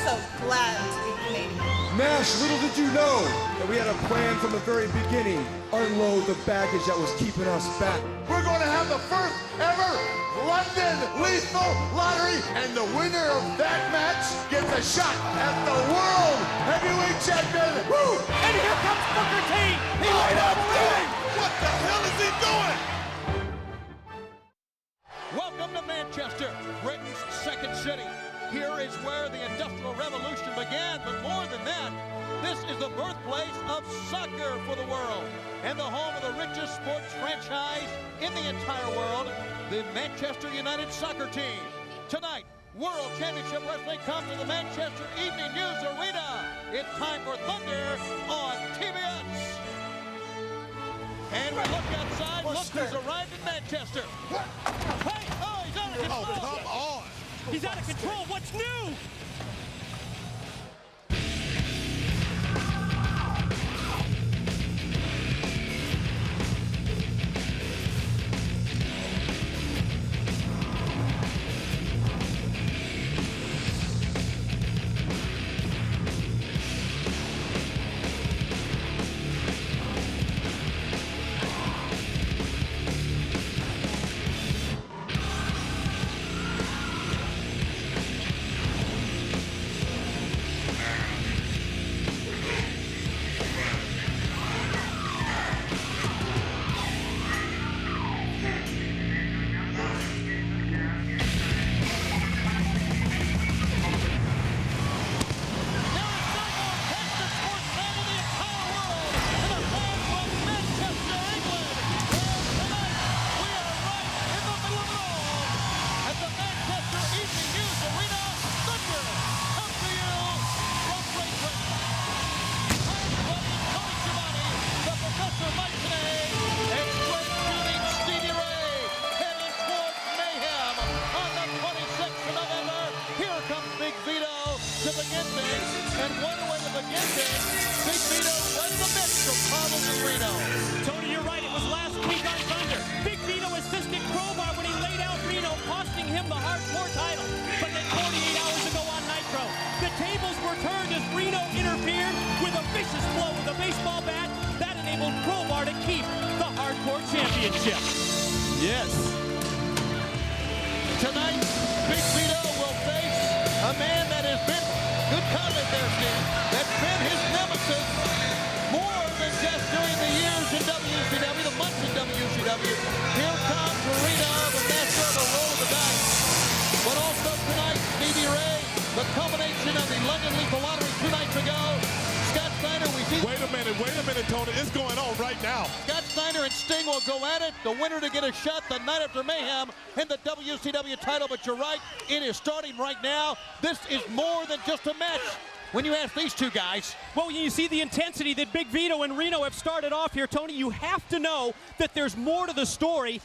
so glad to be Canadian. Nash, little did you know that we had a plan from the very beginning. Unload the baggage that was keeping us back. We're going to have the first ever London Lethal Lottery, and the winner of that match gets a shot at the World Heavyweight Champion. Woo! And here comes Booker T. He might not believe it. What the hell is he doing? Welcome to Manchester, Britain's second city. Here is where the Industrial Revolution began, but more than that, this is the birthplace of soccer for the world and the home of the richest sports franchise in the entire world, the Manchester United soccer team. Tonight, World Championship Wrestling comes to the Manchester Evening News Arena. It's time for Thunder on TBS. And we look outside, look who's arrived in Manchester. Hey, oh, he's out of control. Oh, come on. He's out of control. What's new? Tony, you're right. It was last week on Thunder. Big Vito assisted Crowbar when he laid out Reno, costing him the Hardcore title. But then 48 hours ago on Nitro, the tables were turned as Reno interfered with a vicious blow with a baseball bat. That enabled Crowbar to keep the Hardcore Championship. Yes. Tonight, Big Vito will face a man that has been, good comment there, Steve, that's been his nemesis more than just during the years in WCW, the months in WCW. Here comes Reno, the master of the roll of the dice. But also tonight, Stevie Ray, the culmination of the London Lethal Lottery 2 nights ago. Scott Steiner, we see... Wait a minute, Tony. It's going on right now. Scott Steiner and Sting will go at it. The winner to get a shot the night after Mayhem in the WCW title. But you're right, it is starting right now. This is more than just a match when you ask these two guys. Well, you see the intensity that Big Vito and Reno have started off here, Tony. You have to know that there's more to the story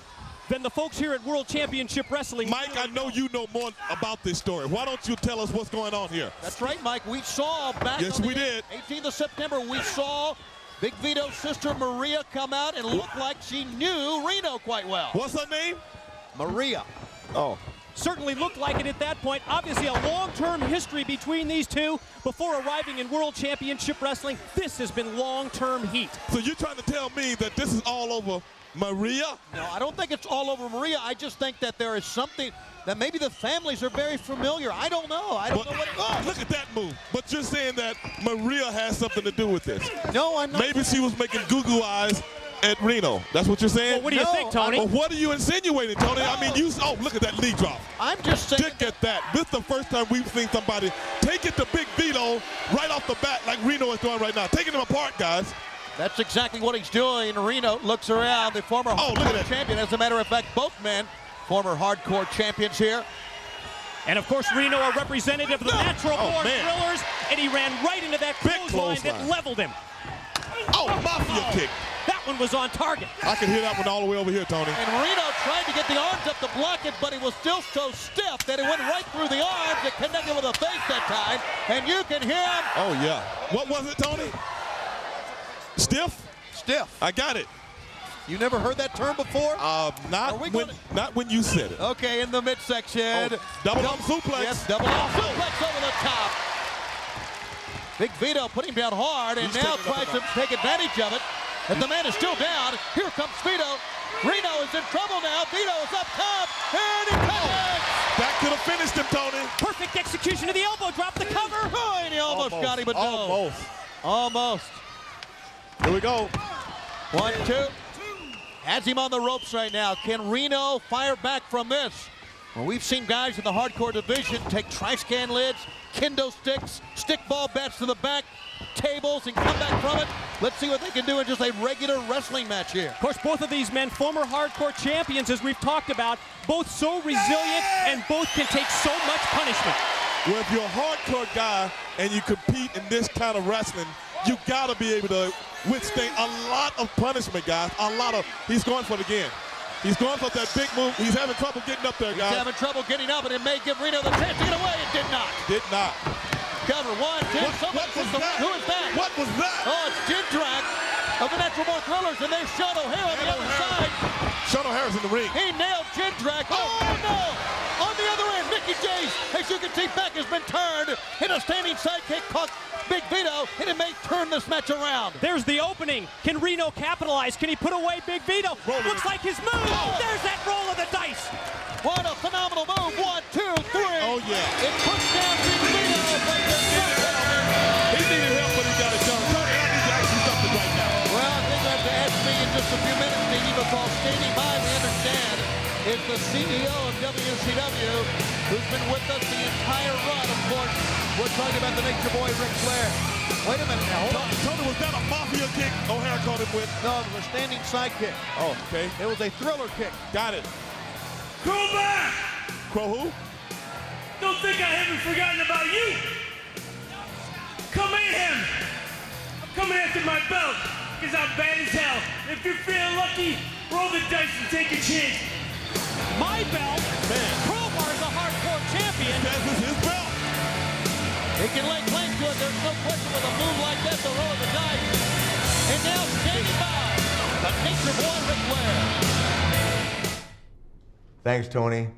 than the folks here at World Championship Wrestling. Mike, I know you know more about this story. Why don't you tell us what's going on here? That's right, Mike. We saw back on the 18th of September, we saw Big Vito's sister Maria come out and look like she knew Reno quite well. What's her name? Maria. Oh. Certainly looked like it at that point. Obviously a long-term history between these two before arriving in World Championship Wrestling. This has been long-term heat. So you're trying to tell me that this is all over Maria? No, I don't think it's all over Maria. I just think that there is something that maybe the families are very familiar. I don't know. I don't know what it was. Look at that move. But you're saying that Maria has something to do with this. No, I'm not. Maybe she was making goo-goo eyes at Reno. That's what you're saying? Well, what do you think, Tony? Well, what are you insinuating, Tony? No. I mean, oh, look at that knee drop. I'm just saying. Look at that. This is the first time we've seen somebody take it to Big Vito right off the bat like Reno is doing right now. Taking him apart, guys. That's exactly what he's doing. Reno looks around, the former hardcore champion. As a matter of fact, both men, former hardcore champions here. And of course, Reno, a representative of the natural-born thrillers, and he ran right into that clothesline that leveled him. Oh, mafia kick. That one was on target. I can hear that one all the way over here, Tony. And Reno tried to get the arms up to block it, but he was still so stiff that it went right through the arms. It connected with the face that time, and you can hear him. Oh, yeah. What was it, Tony? Stiff? Stiff. I got it. You never heard that term before? Not when you said it. Okay, in the midsection. Double arm suplex. Yes, double arm suplex over the top. Big Vito put him down hard and now tries to take advantage of it. And the man is still down. Here comes Vito. Reno is in trouble now. Vito is up top. And he connects. That could have finished him, Tony. Perfect execution of the elbow drop, the cover. Oh, and he almost got him, but no. Almost. Here we go. 1, 2. Has him on the ropes right now. Can Reno fire back from this? Well, we've seen guys in the hardcore division take Triscan lids, kendo sticks, stick ball bats to the back, tables, and come back from it. Let's see what they can do in just a regular wrestling match here. Of course, both of these men, former hardcore champions, as we've talked about, both so resilient and both can take so much punishment. Well, if you're a hardcore guy and you compete in this kind of wrestling, you got to be able to withstand a lot of punishment, guys. He's going for it again. He's going for that big move. He's having trouble getting up there, guys. He's having trouble getting up, and it may give Reno the chance to get away. It did not. Did not. Cover 1, 2. What was that? Who is that? What was that? Oh, it's Jindrak of the Natural Born Thrillers, and there's Sean O'Hare on the other side. Sean O'Hare's in the ring. He nailed Jindrak. Oh, no! On the other end, Mickey James, as you can see, back has been turned. Hit a standing sidekick, caught Big Vito, and it may turn this match around. There's the opening. Can Reno capitalize? Can he put away Big Vito? Looks like his move. There's that roll of the dice. What a phenomenal move. 1, 2, 3. Oh, yeah. It puts down Big Vito. He needed help, but he got it done. Tony, I need to ask you something right now. Well, I think you have to ask me in just a few minutes, Stevie, because standing by, we understand, is the CEO of WCW, who's been with us the entire run. Of course, we're talking about the Nature Boy, Ric Flair. Wait a minute now, hold on. Tony, was that a mafia kick O'Hare caught him with? No, it was a standing side kick. Oh, okay. It was a thriller kick. Got it. Crowbar! Crow who? Don't think I haven't forgotten about you! Come Mayhem! I'm coming after my belt, because I'm bad as hell. If you're feeling lucky, roll the dice and take a chance. My belt? Man. Crowbar is a hardcore champion. That was his belt. He can lay claim to it. There's no question with a move like that, the roll of the dice. And now standing by, the Nature Boy, Ric Flair. Thanks, Tony.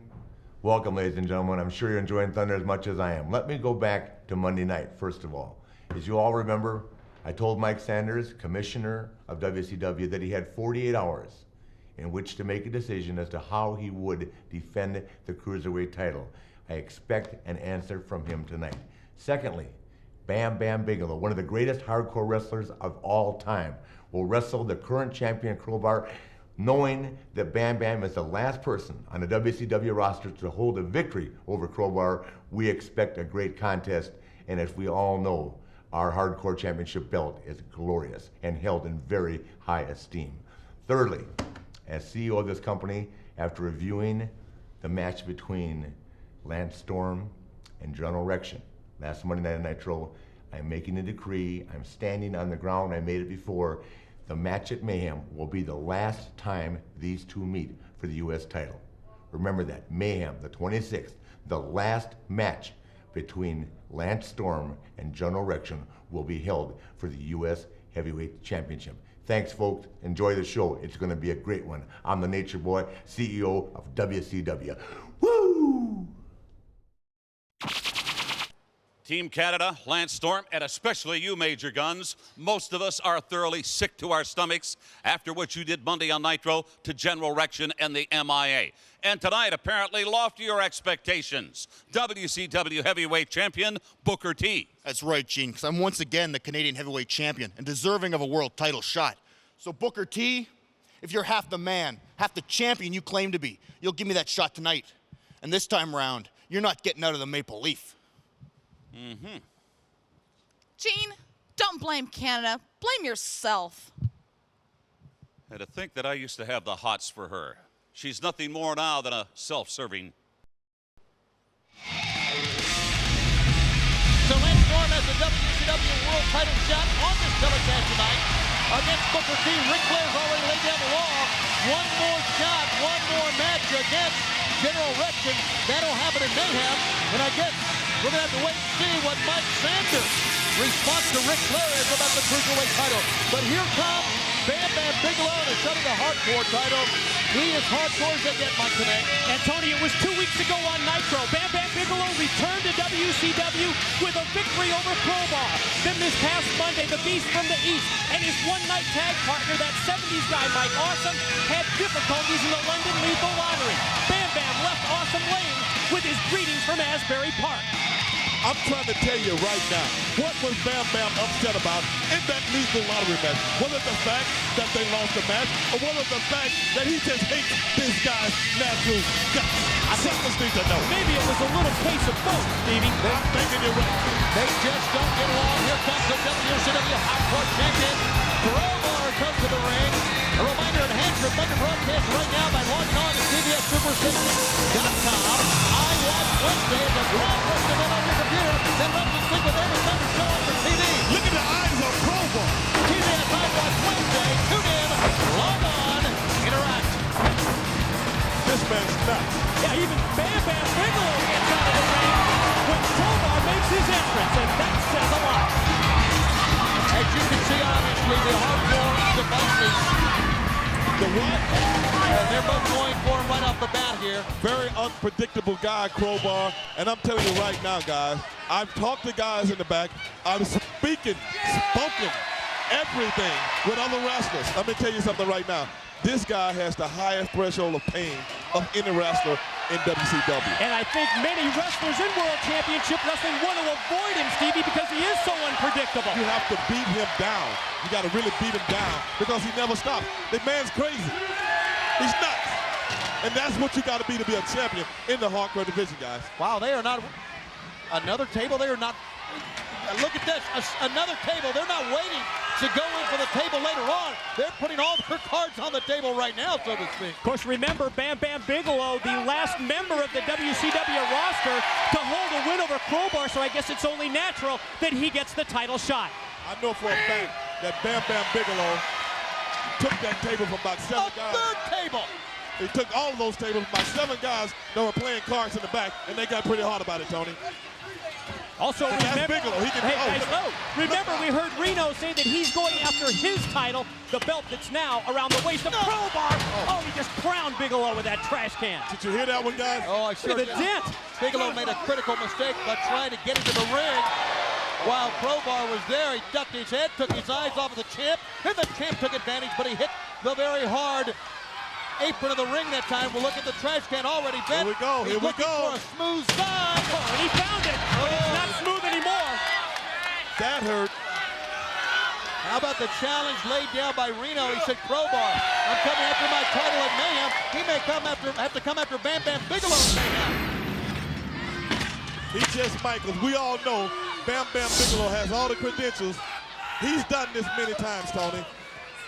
Welcome, ladies and gentlemen. I'm sure you're enjoying Thunder as much as I am. Let me go back to Monday night, first of all. As you all remember, I told Mike Sanders, commissioner of WCW, that he had 48 hours in which to make a decision as to how he would defend the Cruiserweight title. I expect an answer from him tonight. Secondly, Bam Bam Bigelow, one of the greatest hardcore wrestlers of all time, will wrestle the current champion Crowbar, knowing that Bam Bam is the last person on the WCW roster to hold a victory over Crowbar. We expect a great contest, and as we all know, our Hardcore Championship belt is glorious and held in very high esteem. Thirdly, as CEO of this company, after reviewing the match between Lance Storm and General Rection last Monday night at Nitro, I'm making a decree. I'm standing on the ground. I made it before. The match at Mayhem will be the last time these two meet for the U.S. title. Remember that, Mayhem, the 26th, the last match between Lance Storm and General Rection will be held for the U.S. Heavyweight Championship. Thanks, folks. Enjoy the show. It's going to be a great one. I'm the Nature Boy, CEO of WCW. Woo! Team Canada, Lance Storm, and especially you, Major Guns. Most of us are thoroughly sick to our stomachs after what you did Monday on Nitro to General Rection and the MIA. And tonight, apparently, loftier expectations. WCW Heavyweight Champion, Booker T. That's right, Gene, because I'm once again the Canadian Heavyweight Champion and deserving of a world title shot. So, Booker T, if you're half the man, half the champion you claim to be, you'll give me that shot tonight. And this time round, you're not getting out of the maple leaf. Gene, don't blame Canada. Blame yourself. And to think that I used to have the hots for her. She's nothing more now than a self-serving. So Lance Storm has the WCW World Title shot on this telecast tonight against Booker T. Ric Flair's already laid down the law. One more shot, one more match against General Rection. That'll happen in Mayhem. And I guess we're going to have to wait and see what Mike Sanders' response to Ric Flair is about the Cruiserweight title. But here comes Bam Bam Bigelow to show the Hardcore title. He is hardcore as they get, Mike, today. And Tony, it was 2 weeks ago on Nitro. Bam Bam Bigelow Bigelow returned to WCW with a victory over Crowbar. Then this past Monday, the Beast from the East and his one-night tag partner, that 70s guy Mike Awesome, had difficulties in the London Lethal Lottery. Bam Bam left Awesome laying with his greetings from Asbury Park. I'm trying to tell you right now, what was Bam Bam upset about in that lethal lottery match? Was it the fact that they lost the match, or was it the fact that he just hates this guy's natural guts? I just need to know. Maybe it was a little case of both, Stevie. I'm thinking you're right. They just don't get along. Here comes the WCW Hardcore Champion. Crowbar comes to the ring. A reminder, enhance your Thunder broadcast right now by logging on to CBSSuper60.com. I watch Wednesday as a broadcast event on your computer. Then let me sync with every Thunder show on your TV. Look at the eyes of Crowbar. TBS I Watch Wednesday. Tune in, log on, interact. This man's nuts. Yeah, even Bam Bam Bigelow gets out of the ring when Crowbar makes his entrance, and that says a lot. As you can see, obviously, the hardcore devices. The what? They're both going for him right off the bat here. Very unpredictable guy, Crowbar. And I'm telling you right now, guys, I've talked to guys in the back. I'm spoken everything with other wrestlers. Let me tell you something right now. This guy has the highest threshold of pain of any wrestler in WCW. And I think many wrestlers in World Championship Wrestling want to avoid him, Stevie, because he is so unpredictable. You have to beat him down. You got to really beat him down because he never stops. The man's crazy. He's nuts. And that's what you got to be a champion in the hardcore division, guys. Wow, they are not another table. They are not. Look at this, another table. They're not waiting to go in for the table later on. They're putting all their cards on the table right now, so to speak. Of course, remember Bam Bam Bigelow, the last member of the WCW roster to hold a win over Crowbar, so I guess it's only natural that he gets the title shot. I know for a fact that Bam Bam Bigelow took that table from about 7 guys. A third table. He took all of those tables from about 7 guys that were playing cards in the back, and they got pretty hard about it, Tony. Also, remember, Bigelow. He can, remember we heard Reno say that he's going after his title, the belt that's now around the waist of Crowbar. Oh, he just crowned Bigelow with that trash can. Did you hear that one, guys? Oh, I sure Look at did. the dent. Bigelow made a critical mistake by trying to get into the ring. While Crowbar was there, he ducked his head, took his eyes off of the champ, and the champ took advantage, but he hit the very hard apron of the ring that time. We'll look at the trash can already bent. Here we go, here we looking go. for a smooth side. Oh, and he found it, but it's not smooth anymore. That hurt. How about the challenge laid down by Reno? He said, Crowbar, I'm coming after my title at Mayhem. He may have to come after Bam Bam Bigelow at Mayhem. He just might, because we all know Bam Bam Bigelow has all the credentials. He's done this many times, Tony.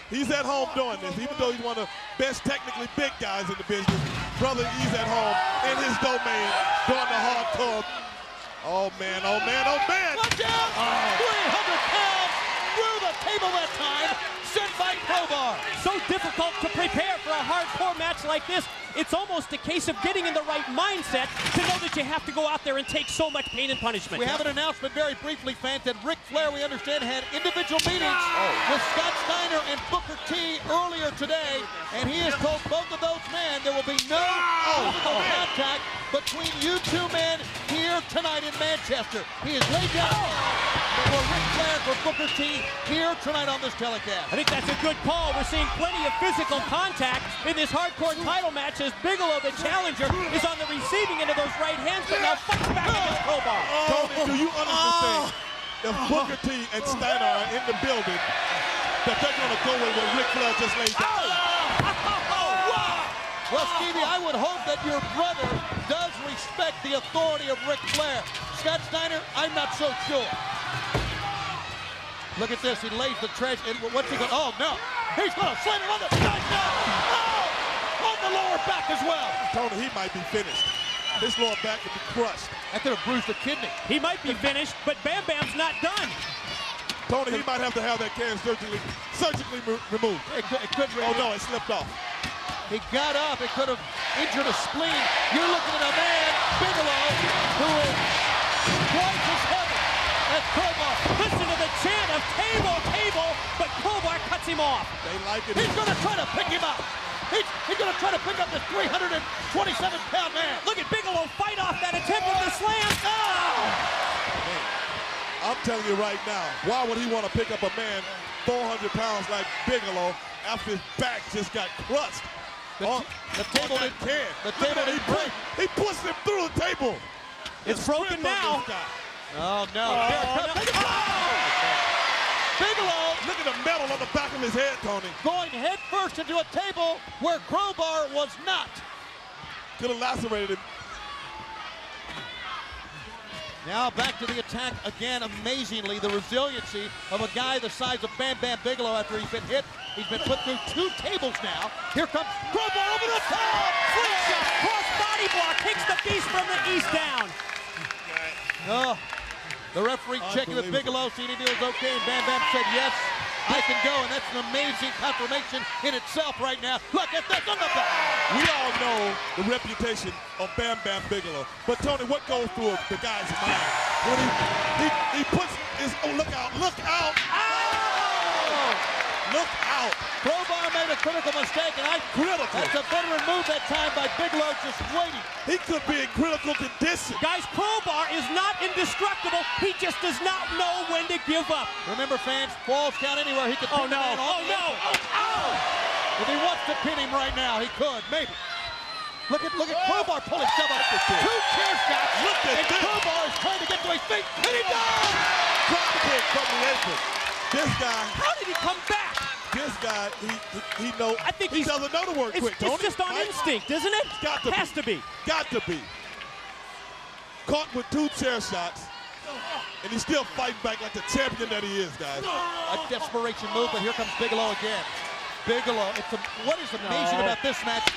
He's at home doing this, even though he's one of the best technically big guys in the business. Brother, he's at home in his domain doing the hardcore. Oh, man, oh, man, oh, man. Watch out! 300 pounds through the table that time, sent by Crowbar. So difficult to prepare for a hardcore match like this. It's almost a case of getting in the right mindset to know that you have to go out there and take so much pain and punishment. We have an announcement very briefly, fans, that Ric Flair, we understand, had individual meetings with Scott Steiner and Booker T earlier today, and he has told both of those men there will be no physical contact between you two men here tonight in Manchester. He has laid down for Ric Flair for Booker T here tonight on this telecast. I think that's a good call. We're seeing plenty of physical contact in this hardcore title match as Bigelow, the challenger, is on the receiving end of those right hands, but now fights back against Crowbar. Tony, do you understand if Booker T and Steiner are in the building, that they're going to go with what Ric Flair just laid down? Well, Stevie, I would hope that your brother does respect the authority of Ric Flair. Scott Steiner, I'm not so sure. Look at this. He lays the trash. And what's he going to? Oh, no. He's going to slam him on the side. No. Oh! On the lower back as well. Tony, he might be finished. His lower back could be crushed. That could have bruised a kidney. He might be finished, but Bam Bam's not done. Tony, he might have to have that can surgically removed. It could. Oh, no, it slipped off. He got up. It could have injured a spleen. You're looking at a man, Bigelow, who is twice as heavy as Crowbar. Listen to the chant of table, table, but Crowbar cuts him off. They like it. He's going to try to pick him up. He's going to try to pick up this 327-pound man. Look at Bigelow fight off that attempt with the slam. Oh! I'm telling you right now, why would he want to pick up a man 400 pounds like Bigelow after his back just got crushed? The table didn't can. The table didn't break. He pushed him through the table. It's broken now. Oh, no. Bigelow, look at the metal on the back of his head, Tony. Going head first into a table where Crowbar was not. Could have lacerated him. Now back to the attack again. Amazingly, the resiliency of a guy the size of Bam Bam Bigelow after he's been hit. He's been put through 2 tables now. Here comes Crowbar over the top. Slingshot, cross body block, kicks the beast from the east down. Oh, the referee checking with Bigelow, seeing if he was okay, and Bam Bam said yes, I can go, and that's an amazing confirmation in itself right now. Look at this on the back. We all know the reputation of Bam Bam Bigelow, but Tony, what goes through the guy's mind when he puts his, oh, look out, look out. Oh! Look out. Crowbar made a critical mistake, and that's a veteran move that time by Bigelow, just waiting. He could be in critical condition. Guys, Crowbar is not indestructible. He just does not know when to give up. Remember, fans, falls count anywhere. He could. Oh, no. Oh, no. Oh. If he wants to pin him right now, he could, maybe. Look at Crowbar pulling stuff up. 2 chair shots. Look at this. Crowbar is trying to get to his feet, and he does! Drop kick from the apron. This guy. How did he come back? This guy, he knows. I think he doesn't know the word quick, Tony. It's just on instinct, isn't it? Got to Has to be. Got to be. Caught with 2 chair shots, and he's still fighting back like the champion that he is, guys. A desperation move, but here comes Bigelow again. Bigelow, what is amazing about this match?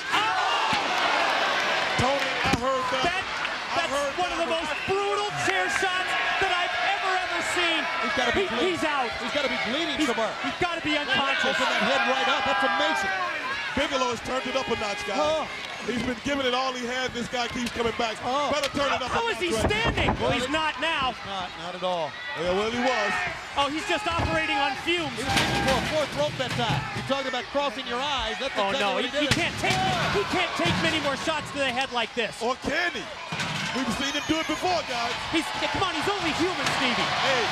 Tony, I heard that. That's one of the most brutal chair shots that I've ever seen. He's got to be bleeding. He's out. He's got to be bleeding somewhere. He's got to be unconscious. Open that head right up. That's amazing. Bigelow has turned it up a notch, guys. He's been giving it all he had. This guy keeps coming back. Better turn it up a notch. How is he standing? Well, he's not now. Not at all. Yeah, well, he was. Oh, he's just operating on fumes. He was reaching for a 4th rope that time. You're talking about crossing your eyes. That's exactly what he did. He can't take many more shots to the head like this. Or can he? We've seen him do it before, guys. Come on, he's only human, Stevie. Hey,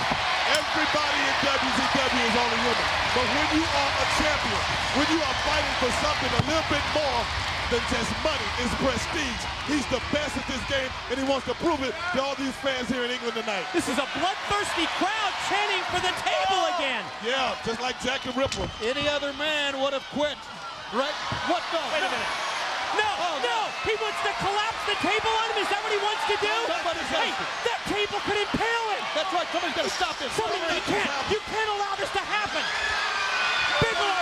everybody in WCW is only human. But when you are a champion, when you are fighting for something a little bit more than just money, it's prestige. He's the best at this game, and he wants to prove it to all these fans here in England tonight. This is a bloodthirsty crowd chanting for the table again. Yeah, just like Jack the Ripper. Any other man would have quit. Right? What the? Wait a minute. No! He wants to collapse the table on him. Is that what he wants to do? Hey, that table could impale him. That's right. Somebody's got to stop this. You can't allow this to happen. Bigelow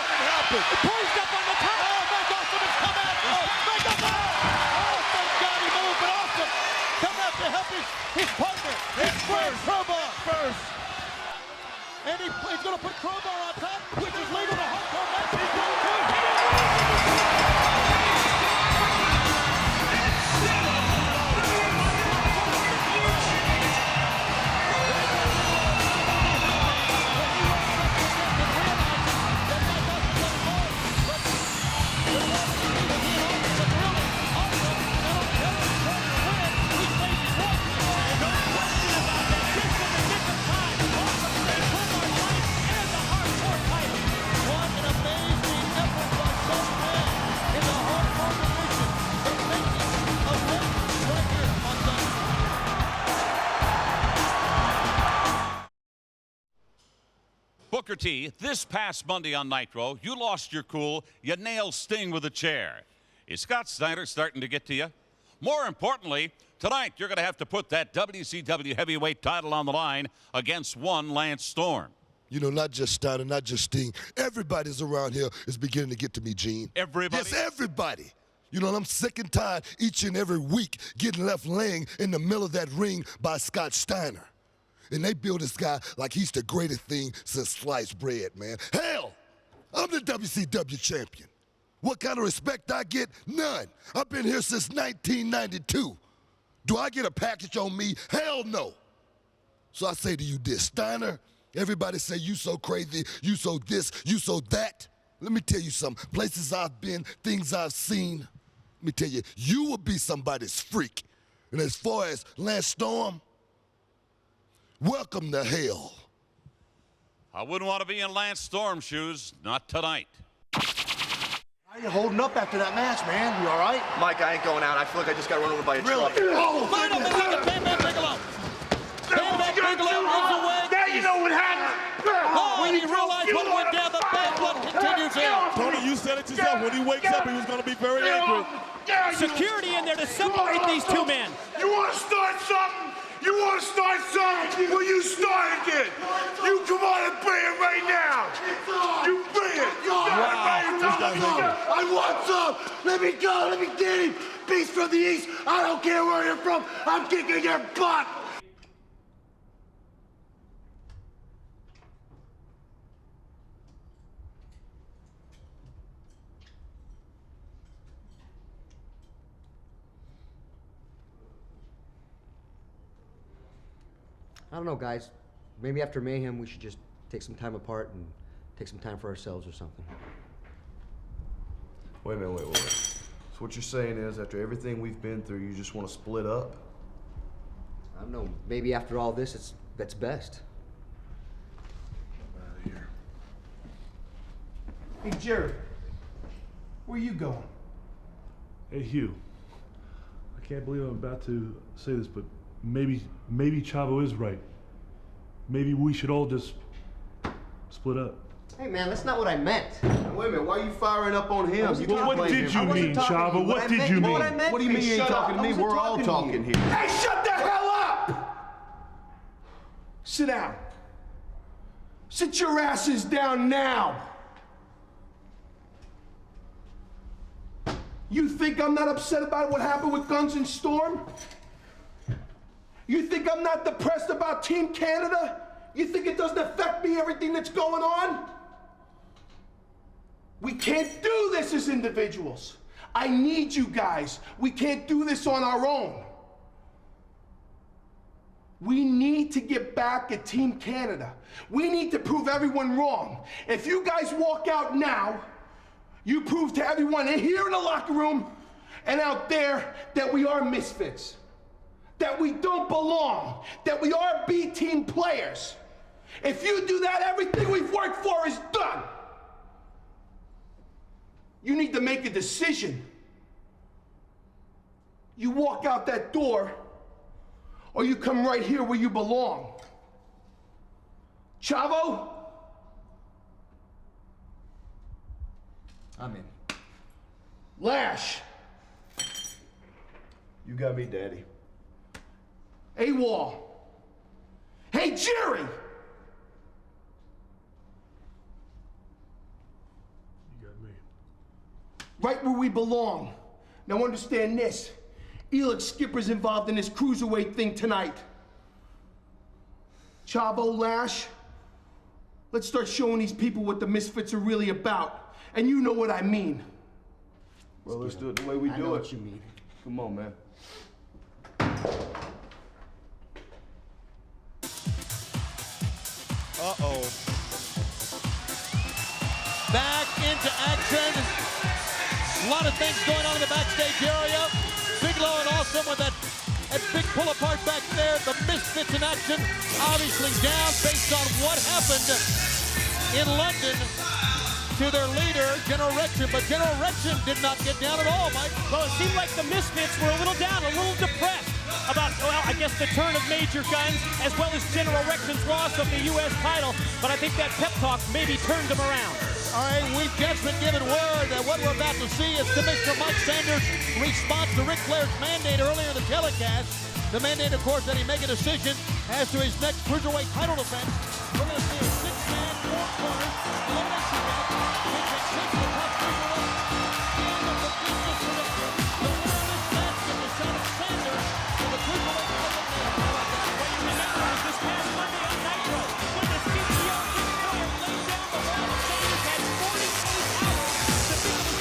poised up on the top. Oh, Mike Awesome has come out. Mike Awesome. Oh, thank God he moved, but Awesome come out to help his partner. His friend, Crowbar. First. And he's going to put Crowbar on top, which is legal to hardcore match. He's going to. Booker T, this past Monday on Nitro, you lost your cool. You nailed Sting with a chair. Is Scott Steiner starting to get to you? More importantly, tonight you're going to have to put that WCW heavyweight title on the line against one Lance Storm. You know, not just Steiner, not just Sting. Everybody's around here is beginning to get to me, Gene. Everybody? Yes, everybody. You know, and I'm sick and tired each and every week getting left laying in the middle of that ring by Scott Steiner. And they build this guy like he's the greatest thing since sliced bread, man. Hell, I'm the WCW champion. What kind of respect I get? None. I've been here since 1992. Do I get a package on me? Hell no. So I say to you this, Steiner, everybody say you so crazy, you so this, you so that. Let me tell you something. Places I've been, things I've seen. Let me tell you, you will be somebody's freak. And as far as Lance Storm, welcome to hell. I wouldn't want to be in Lance Storm's shoes, not tonight. How you holding up after that match, man? You all right? Mike, I ain't going out. I feel like I just got run over by a truck. Oh, line up and look at Bam Bam Bigelow. Bam Bam Bigelow runs away. Now you know what happened. Oh, and he realized what went down. The bad blood continues in. Tony, you said it yourself. When he wakes up, he was going to be very angry. Security in there to separate these two men. You want to start something? You want to start something? Well, you start it. You come on and bring it right now. You bring it. You I want some. Let me go. Let me get him. Beast from the East. I don't care where you're from. I'm kicking your butt. I don't know, guys. Maybe after Mayhem, we should just take some time apart and take some time for ourselves or something. Wait a minute, wait. So what you're saying is, after everything we've been through, you just want to split up? I don't know. Maybe after all this, that's best. I'm out of here. Hey, Jerry. Where you going? Hey, Hugh. I can't believe I'm about to say this, but maybe Chavo is right. Maybe we should all just split up. Hey, man, that's not what I meant. Wait a minute, why are you firing up on him? What did you mean, Chavo? What did you mean? What do you mean you ain't talking to me? We're all talking here. Hey, shut the hell up! Sit down. Sit your asses down now. You think I'm not upset about what happened with Guns and Storm? You think I'm not depressed about Team Canada? You think it doesn't affect me, everything that's going on? We can't do this as individuals. I need you guys. We can't do this on our own. We need to get back at Team Canada. We need to prove everyone wrong. If you guys walk out now, you prove to everyone in here in the locker room and out there that we are misfits, that we don't belong, that we are B-team players. If you do that, everything we've worked for is done. You need to make a decision. You walk out that door, or you come right here where you belong. Chavo? I'm in. Lash? You got me, Daddy. AWOL? Hey, Jerry! You got me. Right where we belong. Now understand this. Elix Skipper's involved in this cruiserweight thing tonight. Chavo, Lash, let's start showing these people what the Misfits are really about. And you know what I mean. Well, let's do it the way we do it. I know what you mean. Come on, man. Uh-oh. Back into action. A lot of things going on in the backstage area. Bigelow and Awesome with that big pull-apart back there. The Misfits in action. Obviously down based on what happened in London to their leader, General Rection. But General Rection did not get down at all, Mike. Well, it seemed like the Misfits were a little down, a little depressed about, well, I guess the turn of Major Guns, as well as General Rection's loss of the U.S. title. But I think that pep talk maybe turned them around. All right, we've just been given word that what we're about to see is Commissioner Mike Sanders' response to Ric Flair's mandate earlier in the telecast. The mandate, of course, that he make a decision as to his next cruiserweight title defense. We're going to see a six-man, four-corner elimination match between six of the top cruiserweight and the business director. The winner of this match gets a shot at Sanders for the cruiserweight title. What you remember is this past Monday on Nitro, when the CEO Ric Flair laid down the law that Sanders had 48 hours to be in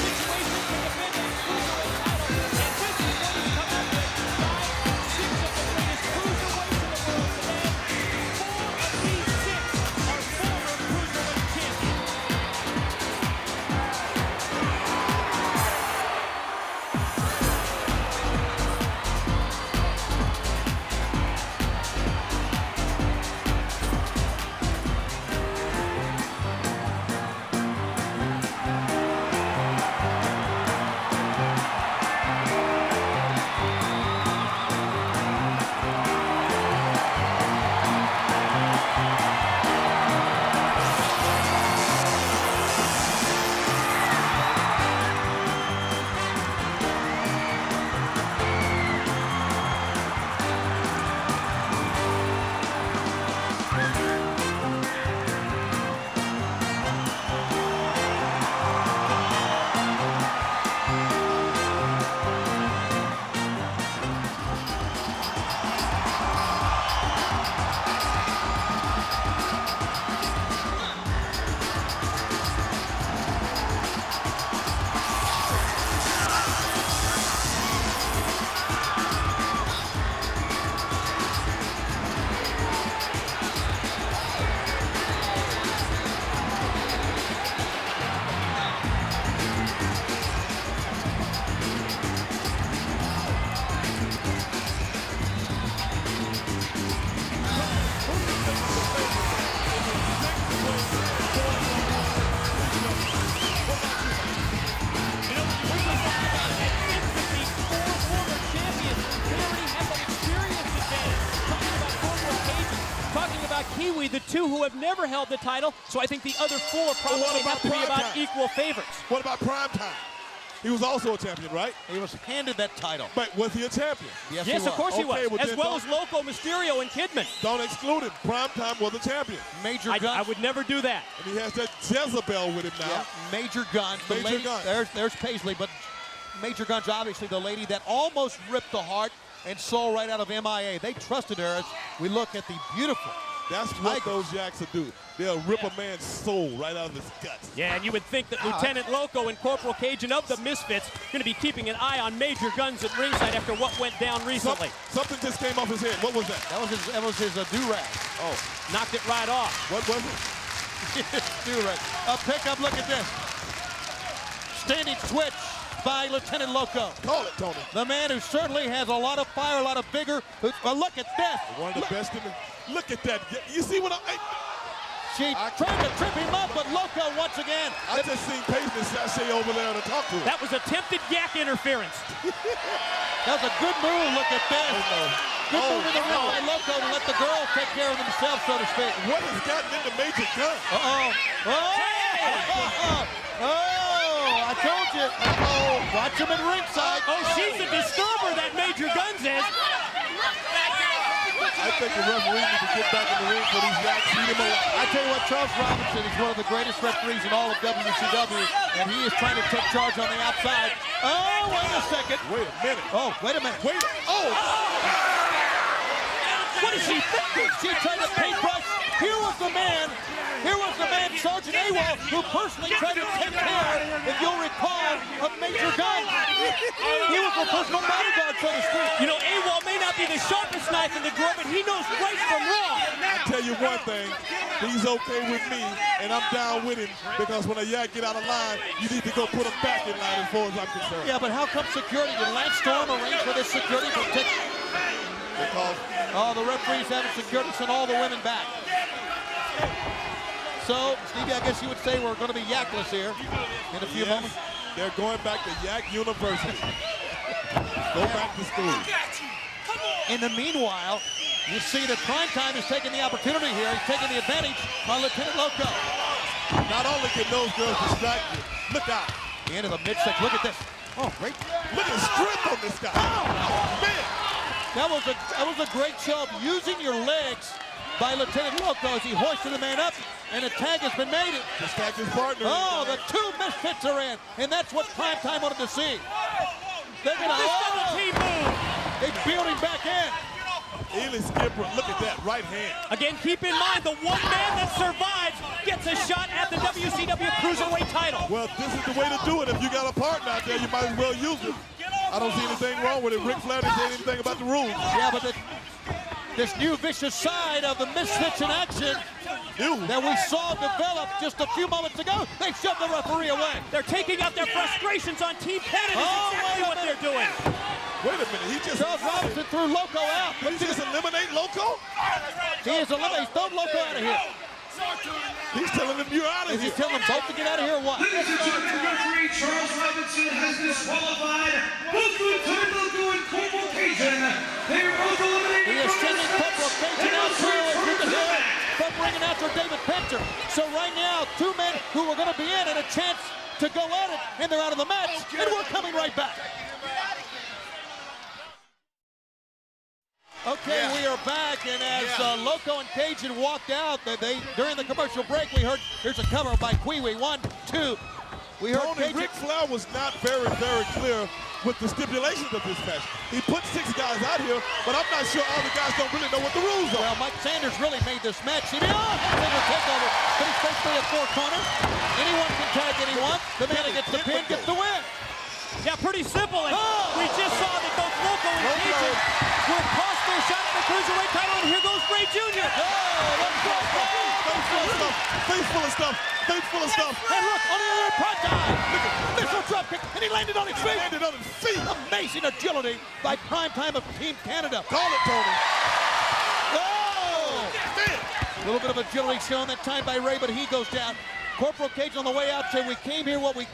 a situation to defend that cruiserweight title. And this is what he's come up with. 5 or 6 of the greatest cruiserweights in the world today. 4 of these 6 are former cruiserweight champions. got Kiwi, the two who have never held the title, so I think the other four probably have to be about equal favorites. What about Prime Time? He was also a champion, right? He was handed that title. But was he a champion? Yes, of course he was. Well, as well as Loco, Mysterio, and Kidman. Don't exclude him. Prime Time was a champion. Major Guns. I would never do that. And he has that Jezebel with him now. Yeah, Major Guns. The lady, there's Paisley, but Major Guns, obviously the lady that almost ripped the heart and soul right out of MIA. They trusted her as we look at the beautiful. That's what those Yaks will do. They'll rip a man's soul right out of his guts. Yeah, and you would think that Lieutenant Loco and Corporal Cajun of the Misfits going to be keeping an eye on Major Guns at ringside after what went down recently. Something just came off his head. What was that? That was his do-rag. Oh, knocked it right off. What was it? Do-rag. A pickup, look at this. Standing switch by Lieutenant Loco. Call it, Tony. The man who certainly has a lot of fire, a lot of vigor. Look at this. One of the best in the... Look at that. You see what She tried to trip him up, but Loco once again. I just seen Paisley sashay over there to talk to him. That was attempted yak interference. That was a good move. Look at this. Good move in the ring by Loco to let the girls take care of themselves, so to speak. What has gotten into Major Guns? I told you. Watch him at ringside. Oh, she's a disturber, that Major Guns is. I think the referee needs to get back in the ring for these Yaks. I tell you what, Charles Robinson is one of the greatest referees in all of WCW, and he is trying to take charge on the outside. Oh, wait a second. Wait a minute. Oh, wait a minute. Wait. Oh! What is she thinking? She tried to paintbrush. Here was the man, Sergeant AWOL, who personally tried to take care, if you'll recall, of Major Guns. He was the personal bodyguard, so to speak. You know, AWOL may not be the sharpest knife in the drawer, but he knows right from wrong. I tell you one thing, he's okay with me, and I'm down with him, because when a Yak get out of line, you need to go put him back in line as far as I'm concerned. Yeah, but how come security? Did Lance Storm arrange for this security protection? Because the referees having security sent all the women back. So, Stevie, I guess you would say we're going to be Yakless here in a few moments. They're going back to Yak University. Go back to school. In the meanwhile, you see that Primetime is taking the opportunity here. He's taking the advantage on Lieutenant Loco. Not only can those girls distract you, look out. The end of the midsection. Look at this. Oh, great. Look at the strength on this guy. Oh, man. That was a great show of using your legs by Lieutenant Loco as he hoisted the man up, and a tag has been made. Distract his partner. Oh, the two Misfits are in, and that's what Primetime wanted to see. They're going to... double-team move. They building back in. Ely Skipper, look at that right hand. Again, keep in mind, the one man that survives gets a shot at the WCW Cruiserweight title. Well, this is the way to do it. If you got a partner out there, you might as well use it. I don't see anything wrong with it. Ric Flair didn't say anything about the rules. Yeah, but this new vicious side of the Misfits in action that we saw develop just a few moments ago, they shoved the referee away. They're taking out their frustrations on Team Canada. That's exactly what they're doing. Wait a minute, he just... Charles Robinson threw Loco out. Did he just eliminate Loco? He is eliminated. He's thrown Loco out of here. He's telling him you're out of here. He's telling them both to get out of here or what? Ladies and gentlemen, referee Charles Robinson has disqualified both Lieutenant Loco and Corporal Cajun. They are both eliminated. He is sending Corporal Cajun out through the hill from ring announcer David Pinter. So right now, two men who are going to be in and a chance to go at it, and they're out of the match, and we're coming right back. Okay, we are back, and as Loco and Cajun walked out, during the commercial break, we heard, here's a cover by Kiwi, 1, 2. We heard Tony, Ric Flair was not very, very clear with the stipulations of this match. He put 6 guys out here, but I'm not sure all the guys don't really know what the rules are. Well, Mike Sanders really made this match. He did takeover, but he's basically a 4-corner. Anyone can tag anyone. The man that gets the pin gets the win. Yeah, pretty simple. And we just saw that both Loco and Cajun will cost their shot at the Cruiserweight title, and here goes Ray Jr. Face full of stuff. Face full of stuff. And look, on the other Primetime. Missile drop kick, and he landed on his feet. Amazing agility by Primetime of Team Canada. Call it, Tony. Oh! A little bit of agility shown that time by Ray, but he goes down. Corporal Cajun on the way out said, we came here what we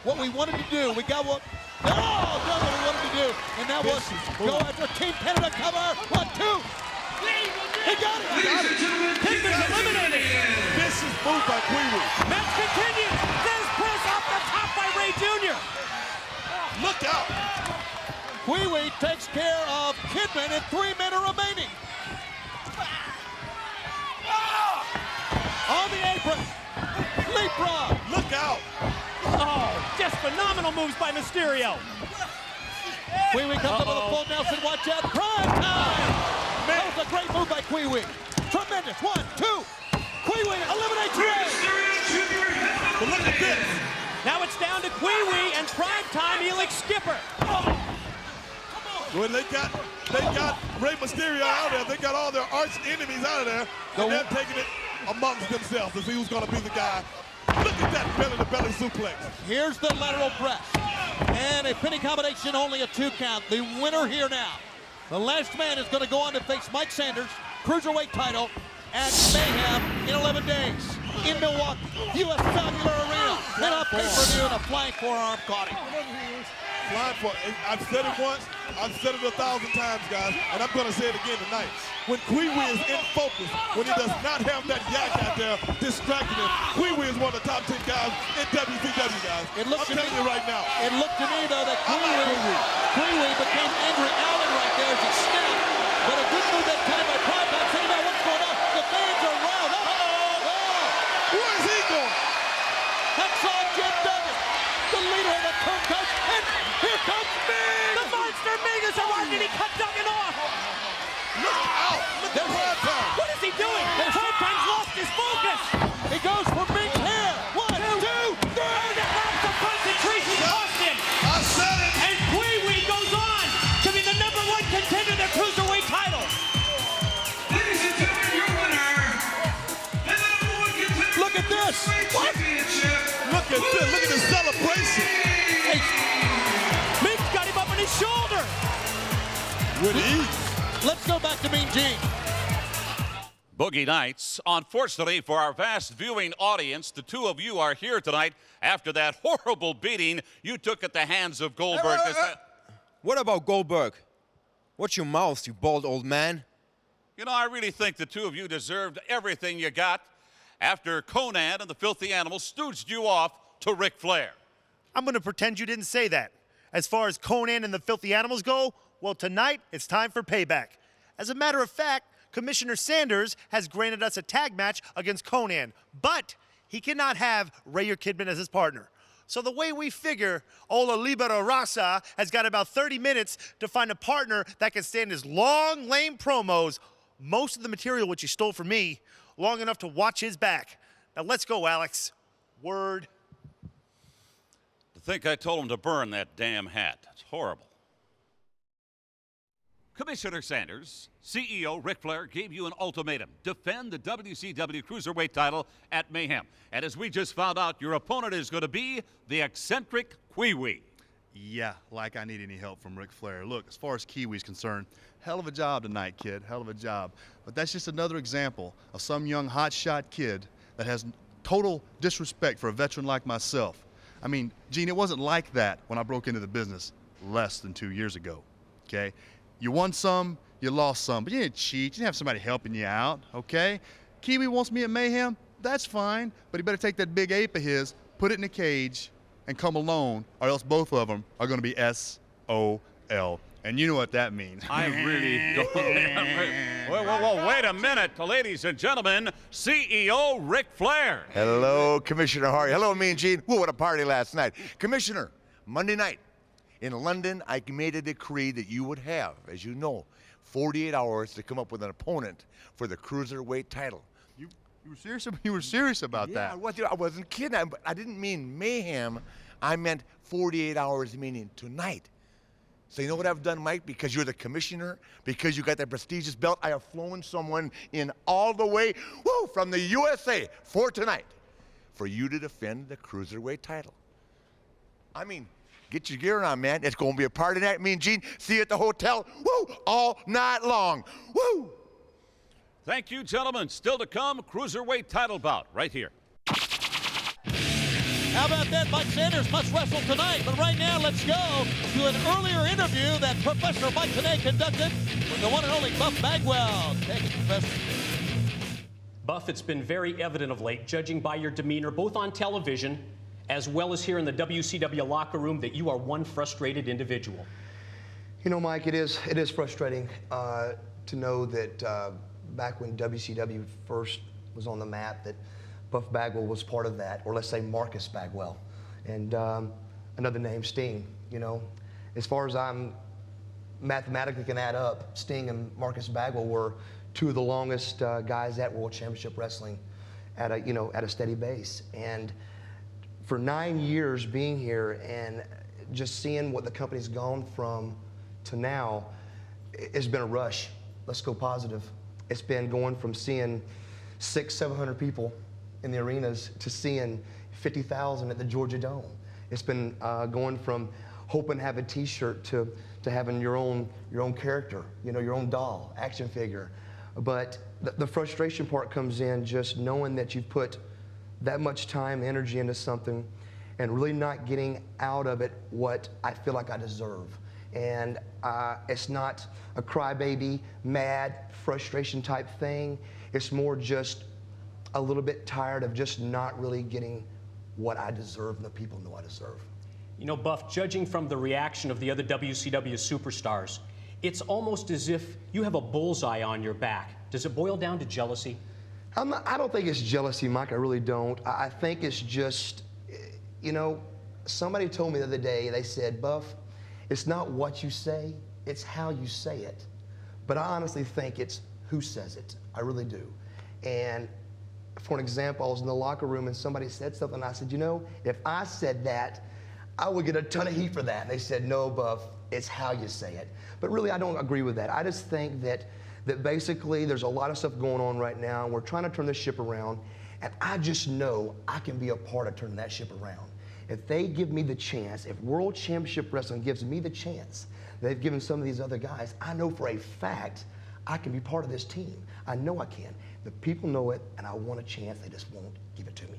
wanted to do. We got what we wanted to do. And that was go after Team Canada cover. 1, 2. He got it. Ladies and gentlemen, move by Pee Wee. Match continues. There's press off the top by Ray Jr. Look out. Pee Wee takes care of Kidman and 3 men are remaining. On the apron. Leapfrog. Look out. Oh, just phenomenal moves by Mysterio. Pee Wee comes up with a full Nelson. Watch out. Prime time. That was a great move by Pee Wee. Tremendous. 1, 2. Pee Wee eliminates Ray. But look at this. Now it's down to Pee Wee and Primetime Helix Skipper. Well, they got Rey Mysterio out there. They got all their arch enemies out of there. And they're taking it amongst themselves to see who's going to be the guy. Look at that belly-to-belly suplex. Here's the lateral press. And a pinning combination, only a 2 count. The winner here now. The last man is going to go on to face Mike Sanders, Cruiserweight title, at Mayhem in 11 days. In Milwaukee, U.S. Cellular Arena. And a pay-per-view and a flying forearm caught him. I've said it once, I've said it 1,000 times, guys, and I'm going to say it again tonight. When Pee Wee is in focus, when he does not have that yak out there distracting him, Pee Wee is one of the top 10 guys in WCW, guys. I'm telling you right now. It looked to me, though, that Pee Wee became Angry Allen right there as he snapped. But a good move that time by Primetime. Think about what's going on. The fans are riled up. Where is he going? Hacksaw Jim Duggan, the leader of the Turncoats, and here comes Ming! The Monster Ming is arrived and he cut Duggan off. Look out! Look at Primetime. What is he doing? Primetime's lost his focus. He goes for Ming's hair. 1, 2, 3. And the lapse of concentration cost him. I said it. And Pee Wee goes on to be the #1 contender to the Cruiserweight title. Ladies and gentlemen, your winner, the #1 contender. Look at this. What? Look at this. Look at the celebration. Ming's got him up on his shoulder. With ease. Let's go back to Mean Gene. Boogie Nights. Unfortunately for our vast viewing audience, the two of you are here tonight after that horrible beating you took at the hands of Goldberg. What about Goldberg? Watch your mouth, you bald old man. You know, I really think the two of you deserved everything you got after Conan and the Filthy Animals stooged you off to Ric Flair. I'm going to pretend you didn't say that. As far as Conan and the Filthy Animals go, well, tonight it's time for payback. As a matter of fact, Commissioner Sanders has granted us a tag match against Conan, but he cannot have Ray or Kidman as his partner. So the way we figure, Ola Libera Rasa has got about 30 minutes to find a partner that can stand his long, lame promos, most of the material which he stole from me, long enough to watch his back. Now let's go, Alex. Word. To think I told him to burn that damn hat. It's horrible. Commissioner Sanders, CEO Ric Flair gave you an ultimatum. Defend the WCW Cruiserweight title at Mayhem. And as we just found out, your opponent is going to be the eccentric Pee Wee. Yeah, like I need any help from Ric Flair. Look, as far as Kiwi's concerned, hell of a job tonight, kid. Hell of a job. But that's just another example of some young hotshot kid that has total disrespect for a veteran like myself. I mean, Gene, it wasn't like that when I broke into the business less than 2 years ago, okay? You won some, you lost some, but you didn't cheat. You didn't have somebody helping you out, okay? Kiwi wants me at Mayhem, that's fine, but he better take that big ape of his, put it in a cage, and come alone, or else both of them are going to be S-O-L. And you know what that means. I really don't. Whoa, wait a minute. Ladies and gentlemen, CEO Ric Flair. Hello, Commissioner Hart. Hello, Mean Gene. Whoa, what a party last night. Commissioner, Monday night in London, I made a decree that you would have, as you know, 48 hours to come up with an opponent for the Cruiserweight title. You were serious? You were serious about that? I wasn't kidding. I didn't mean Mayhem. I meant 48 hours, meaning tonight. So you know what I've done, Mike? Because you're the commissioner, because you got that prestigious belt, I have flown someone in all the way, from the USA for tonight, for you to defend the Cruiserweight title. I mean, get your gear on, man. It's going to be a party night. Me and Gene, see you at the hotel, all night long. Woo! Thank you, gentlemen. Still to come, Cruiserweight title bout right here. How about that? Mike Sanders must wrestle tonight. But right now, let's go to an earlier interview that Professor Mike Tenay conducted with the one and only Buff Bagwell. Take it, Professor. Buff, it's been very evident of late, judging by your demeanor, both on television as well as here in the WCW locker room, that you are one frustrated individual. You know, Mike, it is frustrating to know that back when WCW first was on the map, that Buff Bagwell was part of that, or let's say Marcus Bagwell, and another name, Sting. You know, as far as I'm mathematically can add up, Sting and Marcus Bagwell were two of the longest guys at World Championship Wrestling at a steady base. And for 9 years being here and just seeing what the company's gone from to now, it's been a rush. Let's go positive. It's been going from seeing 600-700 people in the arenas to seeing 50,000 at the Georgia Dome. It's been going from hoping to have a T-shirt to having your own character, you know, your own doll, action figure. But the frustration part comes in just knowing that you've put that much time, energy into something and really not getting out of it what I feel like I deserve. And it's not a crybaby, mad, frustration type thing. It's more just a little bit tired of just not really getting what I deserve and the people know I deserve. You know, Buff, judging from the reaction of the other WCW superstars, it's almost as if you have a bullseye on your back. Does it boil down to jealousy? I don't think it's jealousy, Mike. I really don't. I think it's just, you know, somebody told me the other day, they said, Buff, it's not what you say, it's how you say it. But I honestly think it's who says it. I really do. And for an example, I was in the locker room and somebody said something, and I said, you know, if I said that, I would get a ton of heat for that. And they said, no, Buff, it's how you say it. But really, I don't agree with that. I just think that basically there's a lot of stuff going on right now, and we're trying to turn this ship around, and I just know I can be a part of turning that ship around. If they give me the chance, if World Championship Wrestling gives me the chance they've given some of these other guys, I know for a fact I can be part of this team. I know I can. The people know it, and I want a chance. They just won't give it to me.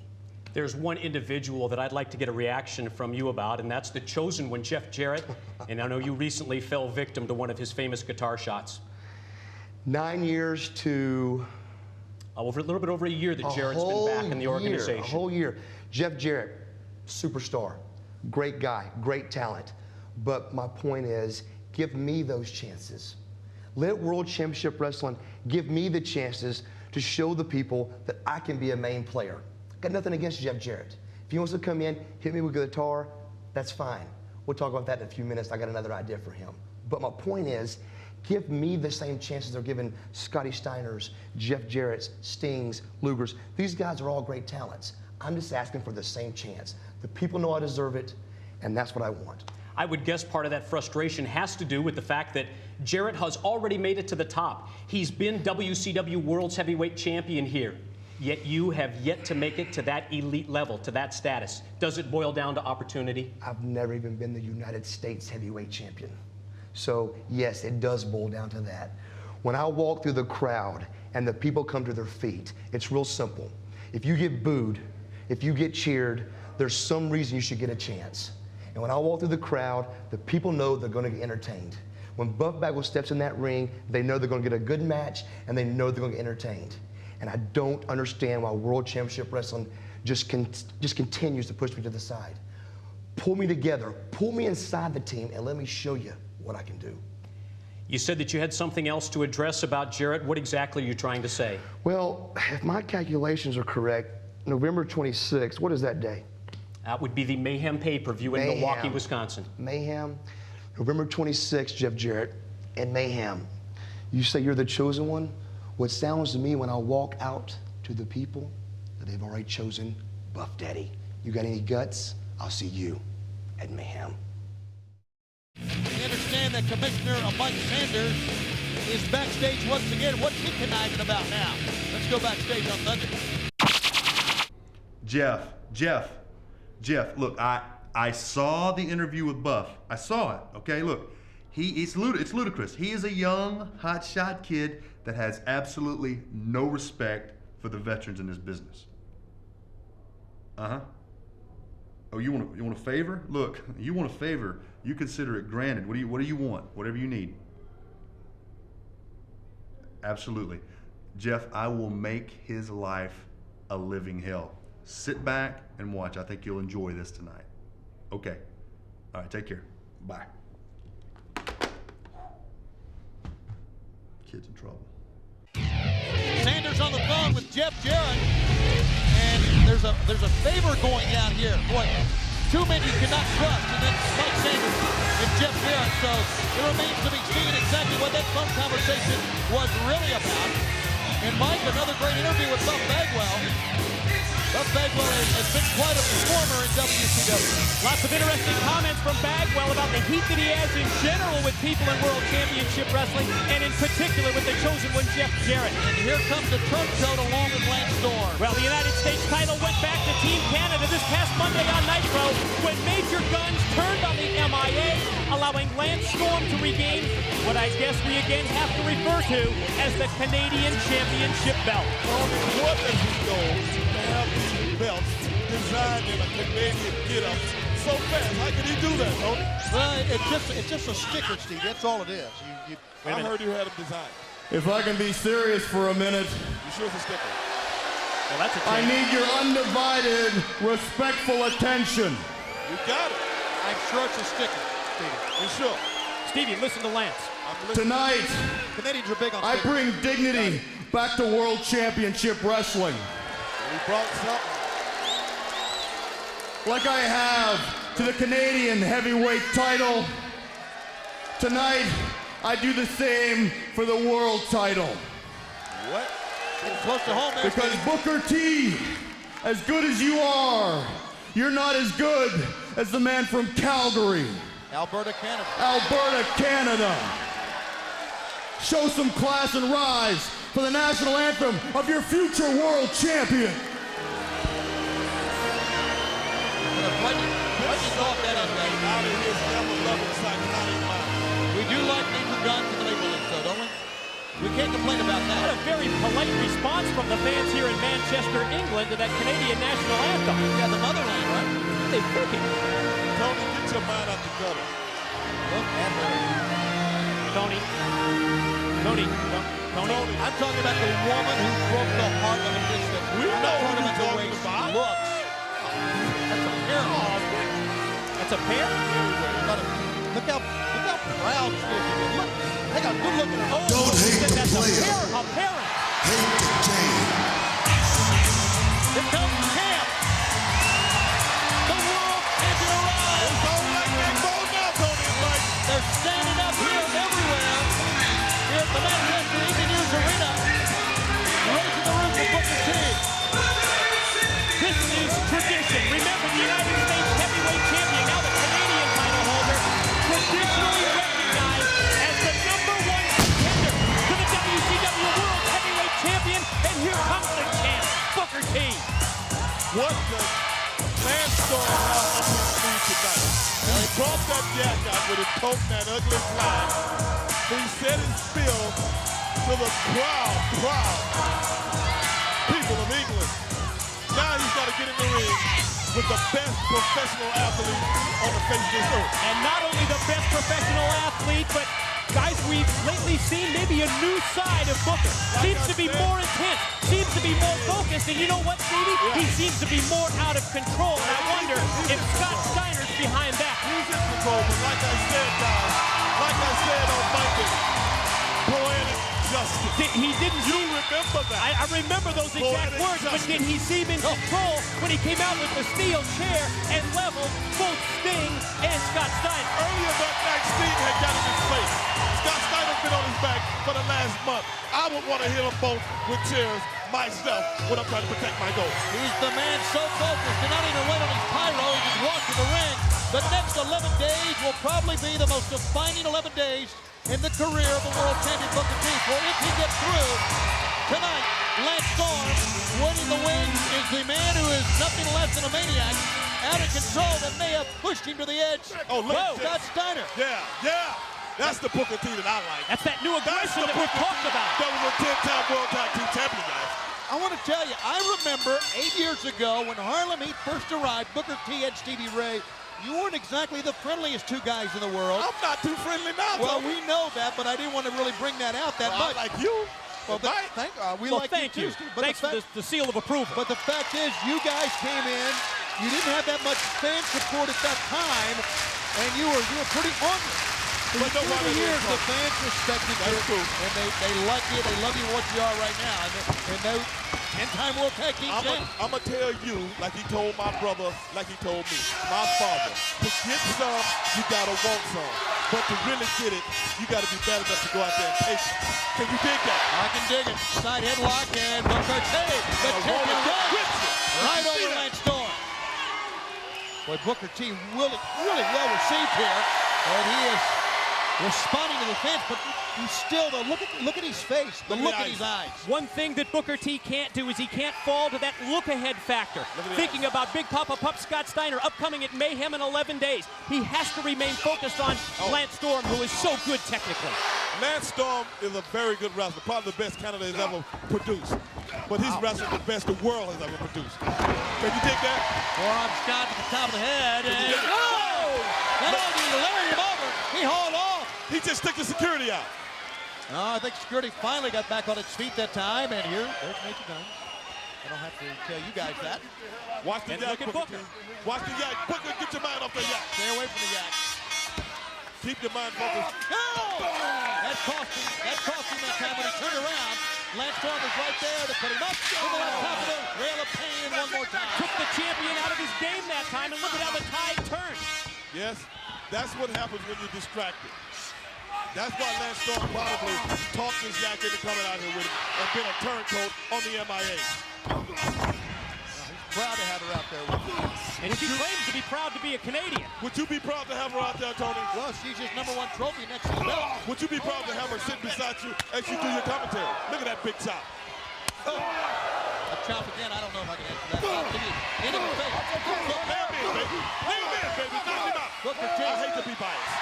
There's one individual that I'd like to get a reaction from you about, and that's the chosen one, Jeff Jarrett. And I know you recently fell victim to one of his famous guitar shots. 9 years to... Over a little bit over a year that Jarrett's been back in the organization. A whole year. Jeff Jarrett, superstar, great guy, great talent. But my point is, give me those chances. Let World Championship Wrestling give me the chances to show the people that I can be a main player. Got nothing against Jeff Jarrett. If he wants to come in, hit me with a guitar, that's fine. We'll talk about that in a few minutes. I got another idea for him. But my point is, give me the same chances they're giving Scotty Steiners, Jeff Jarrett's, Stings, Luger's. These guys are all great talents. I'm just asking for the same chance. The people know I deserve it, and that's what I want. I would guess part of that frustration has to do with the fact that Jarrett has already made it to the top. He's been WCW World's Heavyweight Champion here, yet you have yet to make it to that elite level, to that status. Does it boil down to opportunity? I've never even been the United States Heavyweight Champion. So yes, it does boil down to that. When I walk through the crowd and the people come to their feet, it's real simple. If you get booed, if you get cheered, there's some reason you should get a chance. And when I walk through the crowd, the people know they're going to get entertained. When Buff Bagwell steps in that ring, they know they're going to get a good match, and they know they're going to get entertained. And I don't understand why World Championship Wrestling just continues to push me to the side. Pull me together, pull me inside the team, and let me show you what I can do. You said that you had something else to address about Jarrett. What exactly are you trying to say? Well, if my calculations are correct, November 26th, what is that day? That would be the Mayhem pay-per-view in Milwaukee, Wisconsin. Mayhem, November 26th, Jeff Jarrett, and Mayhem. You say you're the chosen one? Well, it sounds to me when I walk out to the people that they've already chosen Buff Daddy. You got any guts? I'll see you at Mayhem. We understand that Commissioner Mike Sanders is backstage once again. What's he conniving about now? Let's go backstage on Thunder. Jeff, look, I saw the interview with Buff. I saw it, okay? Look, it's ludicrous. He is a young, hotshot kid that has absolutely no respect for the veterans in this business. Uh-huh. Oh, you want a favor? Look, you want a favor, you consider it granted. What do you want? Whatever you need. Absolutely. Jeff, I will make his life a living hell. Sit back and watch. I think you'll enjoy this tonight. Okay. All right, take care. Bye. Kid's in trouble. Sanders on the phone with Jeff Jarrett, and there's a favor going down here. Boy, two men you cannot trust, and then Mike Sanders and Jeff Jarrett. So it remains to be seen exactly what that phone conversation was really about. And Mike, another great interview with Buff Bagwell. Buff Bagwell has been quite a performer in WCW. Lots of interesting comments from Bagwell about the heat that he has in general with people in World Championship Wrestling, and in particular with the chosen one, Jeff Jarrett. And here comes the turncoat along with Lance Storm. Well, the United States title went back to Team Canada this past Monday on Nitro when Major Guns turned on the MIA, allowing Lance Storm to regain what I guess we again have to refer to as the Canadian Championship belt. What does he go to have these belts designed in a Canadian get-up so fast? How can he do that, Tony? Well, it's just a sticker, Steve. That's all it is. I heard you had him designed. If I can be serious for a minute, You sure it's a sticker? Well, that's a I need your undivided, respectful attention. You got it. I'm sure it's a sticker, Stevie. You sure? Stevie, listen to Lance. Tonight, Canadians are big on I stickers. bring dignity back to World Championship Wrestling. He brought something. Like I have to the Canadian heavyweight title. Tonight, I do the same for the world title. What? Getting close to home there, Because Steve. Booker T, as good as you are, you're not as good as the man from Calgary, Alberta, Canada. Alberta, Canada. Show some class and rise for the national anthem of your future world champion. Out of his ever-loving psychotic mind. We do like Major Guns in the Maple Leafs, though, don't we? We can't complain about that. What a very polite response from the fans here in Manchester, England to that Canadian national anthem. Yeah, the motherland, right? They thinking. Tony, get your mind out the gutter. Look at her. Tony. I'm talking about the woman who broke the heart of a distance. I'm not talking about the way she looks. That's a pair. That's a pair? Look how proud she is. Look, they got good looking. Oh, Don't hate the that's player. a parent. Hate the game. Here comes Champ. The world champion arrives. It's all like that ball now, Tony. It's like They're standing up here everywhere. Here at the Manchester Evening News Arena. Raising the roof of Booker T. This is tradition. Remember, the United States heavyweight champion, now the Canadian title holder, traditionally recognized as the #1 contender to the WCW World Heavyweight Champion. And here comes the champ, Booker T. what does Lance Storm have on his sleeve tonight? Now, he brought that jack out with his coat and that ugly flag. He said his spiel to the proud people of England. Now he's got to get in the ring with the best professional athlete on the face of this earth. And not only the best professional athlete, but guys, we've lately seen maybe a new side of Booker. Seems to be more intense, seems to be more focused, and you know what, Stevie? He seems to be more out of control, and I wonder if Scott Steiner's behind that. He's in control, but like I said, guys, like I said on Monday, poetic justice. He didn't You remember that? I remember those exact Poetic words, but justice. did he seem in control when he came out with the steel chair and leveled both Sting and Scott Steiner? Earlier that night, Sting had got in his face. Scott Steiner's been on his back for the last month. I would want to hit them both with chairs myself when I'm trying to protect my goals. He's the man so focused to not even wait on his pyro, he just walks to the ring. The next 11 days will probably be the most defining 11 days in the career of the world champion Booker T. For if he gets through tonight, Lance Storm, winning the wings, is the man who is nothing less than a maniac, out of control, that may have pushed him to the edge. Oh, look at Scott Steiner. Yeah. That's the Booker T that I like. That's that new aggression that we talked about. That was a 10-time World Tag Team Champion, guys. I want to tell you, I remember 8 years ago when Harlem Heat first arrived, Booker T and Stevie Ray. You weren't exactly the friendliest two guys in the world. I'm not too friendly now, Well, Tony. we know that, but I didn't want to really bring that out that much. I like you. Well, we well, like thank you you. too, Steve. But Thanks for the seal of approval. But the fact is, you guys came in. You didn't have that much fan support at that time, and you were pretty on it. But through the years, the fans respected you, and they like you. They love you for what you are right now. And they 10-time World Tag Team champion. I'm going to tell you, like he told my brother, like he told me, my father, to get some, you got to want some. But to really get it, you got to be bad enough to go out there and take it. Can you dig that? I can dig it. Side headlock, and Booker T, the champion, right over Lance Storm. Boy, Booker T really well received here, and he is responding to the fans, but he's still, look at his face, the look at his eyes. One thing that Booker T can't do is he can't fall to that look-ahead factor. Thinking about Big Papa Pup Scott Steiner upcoming at Mayhem in 11 days. He has to remain focused on Lance Storm, who is so good technically. Lance Storm is a very good wrestler, probably the best Canada has ever produced. But he's wrestling the best the world has ever produced. Can you take that? Forearm shot to the top of the head, and not only did he lay him over, he hauled off. He just took the security out. No, I think security finally got back on its feet that time, and there's Major Guns. I don't have to tell you guys that. Watch the yak, Booker. Watch the yak. Booker, get your mind off the yak. Stay away from the yak. Keep your mind focused. No! That cost him that time when he turned around. Lance Storm was right there to put him up. And then on top of the rail of pain one more time. Took the champion out of his game that time, and look at how the tide turned. Yes, that's what happens when you're distracted. That's why Lance Storm probably talked his yak into coming out here with him and been a turncoat on the MIA. He's proud to have her out there with him. And she claims to be proud to be a Canadian. Would you be proud to have her out there, Tony? Well, she's his #1 trophy next to the belt. Would you be proud to have her sit beside you as you do your commentary? Look at that big chop. A chop again, I don't know if I can answer that. Into the face. Bam in, baby. Bam in, baby. Knock him out. Booker T. I hate to be biased.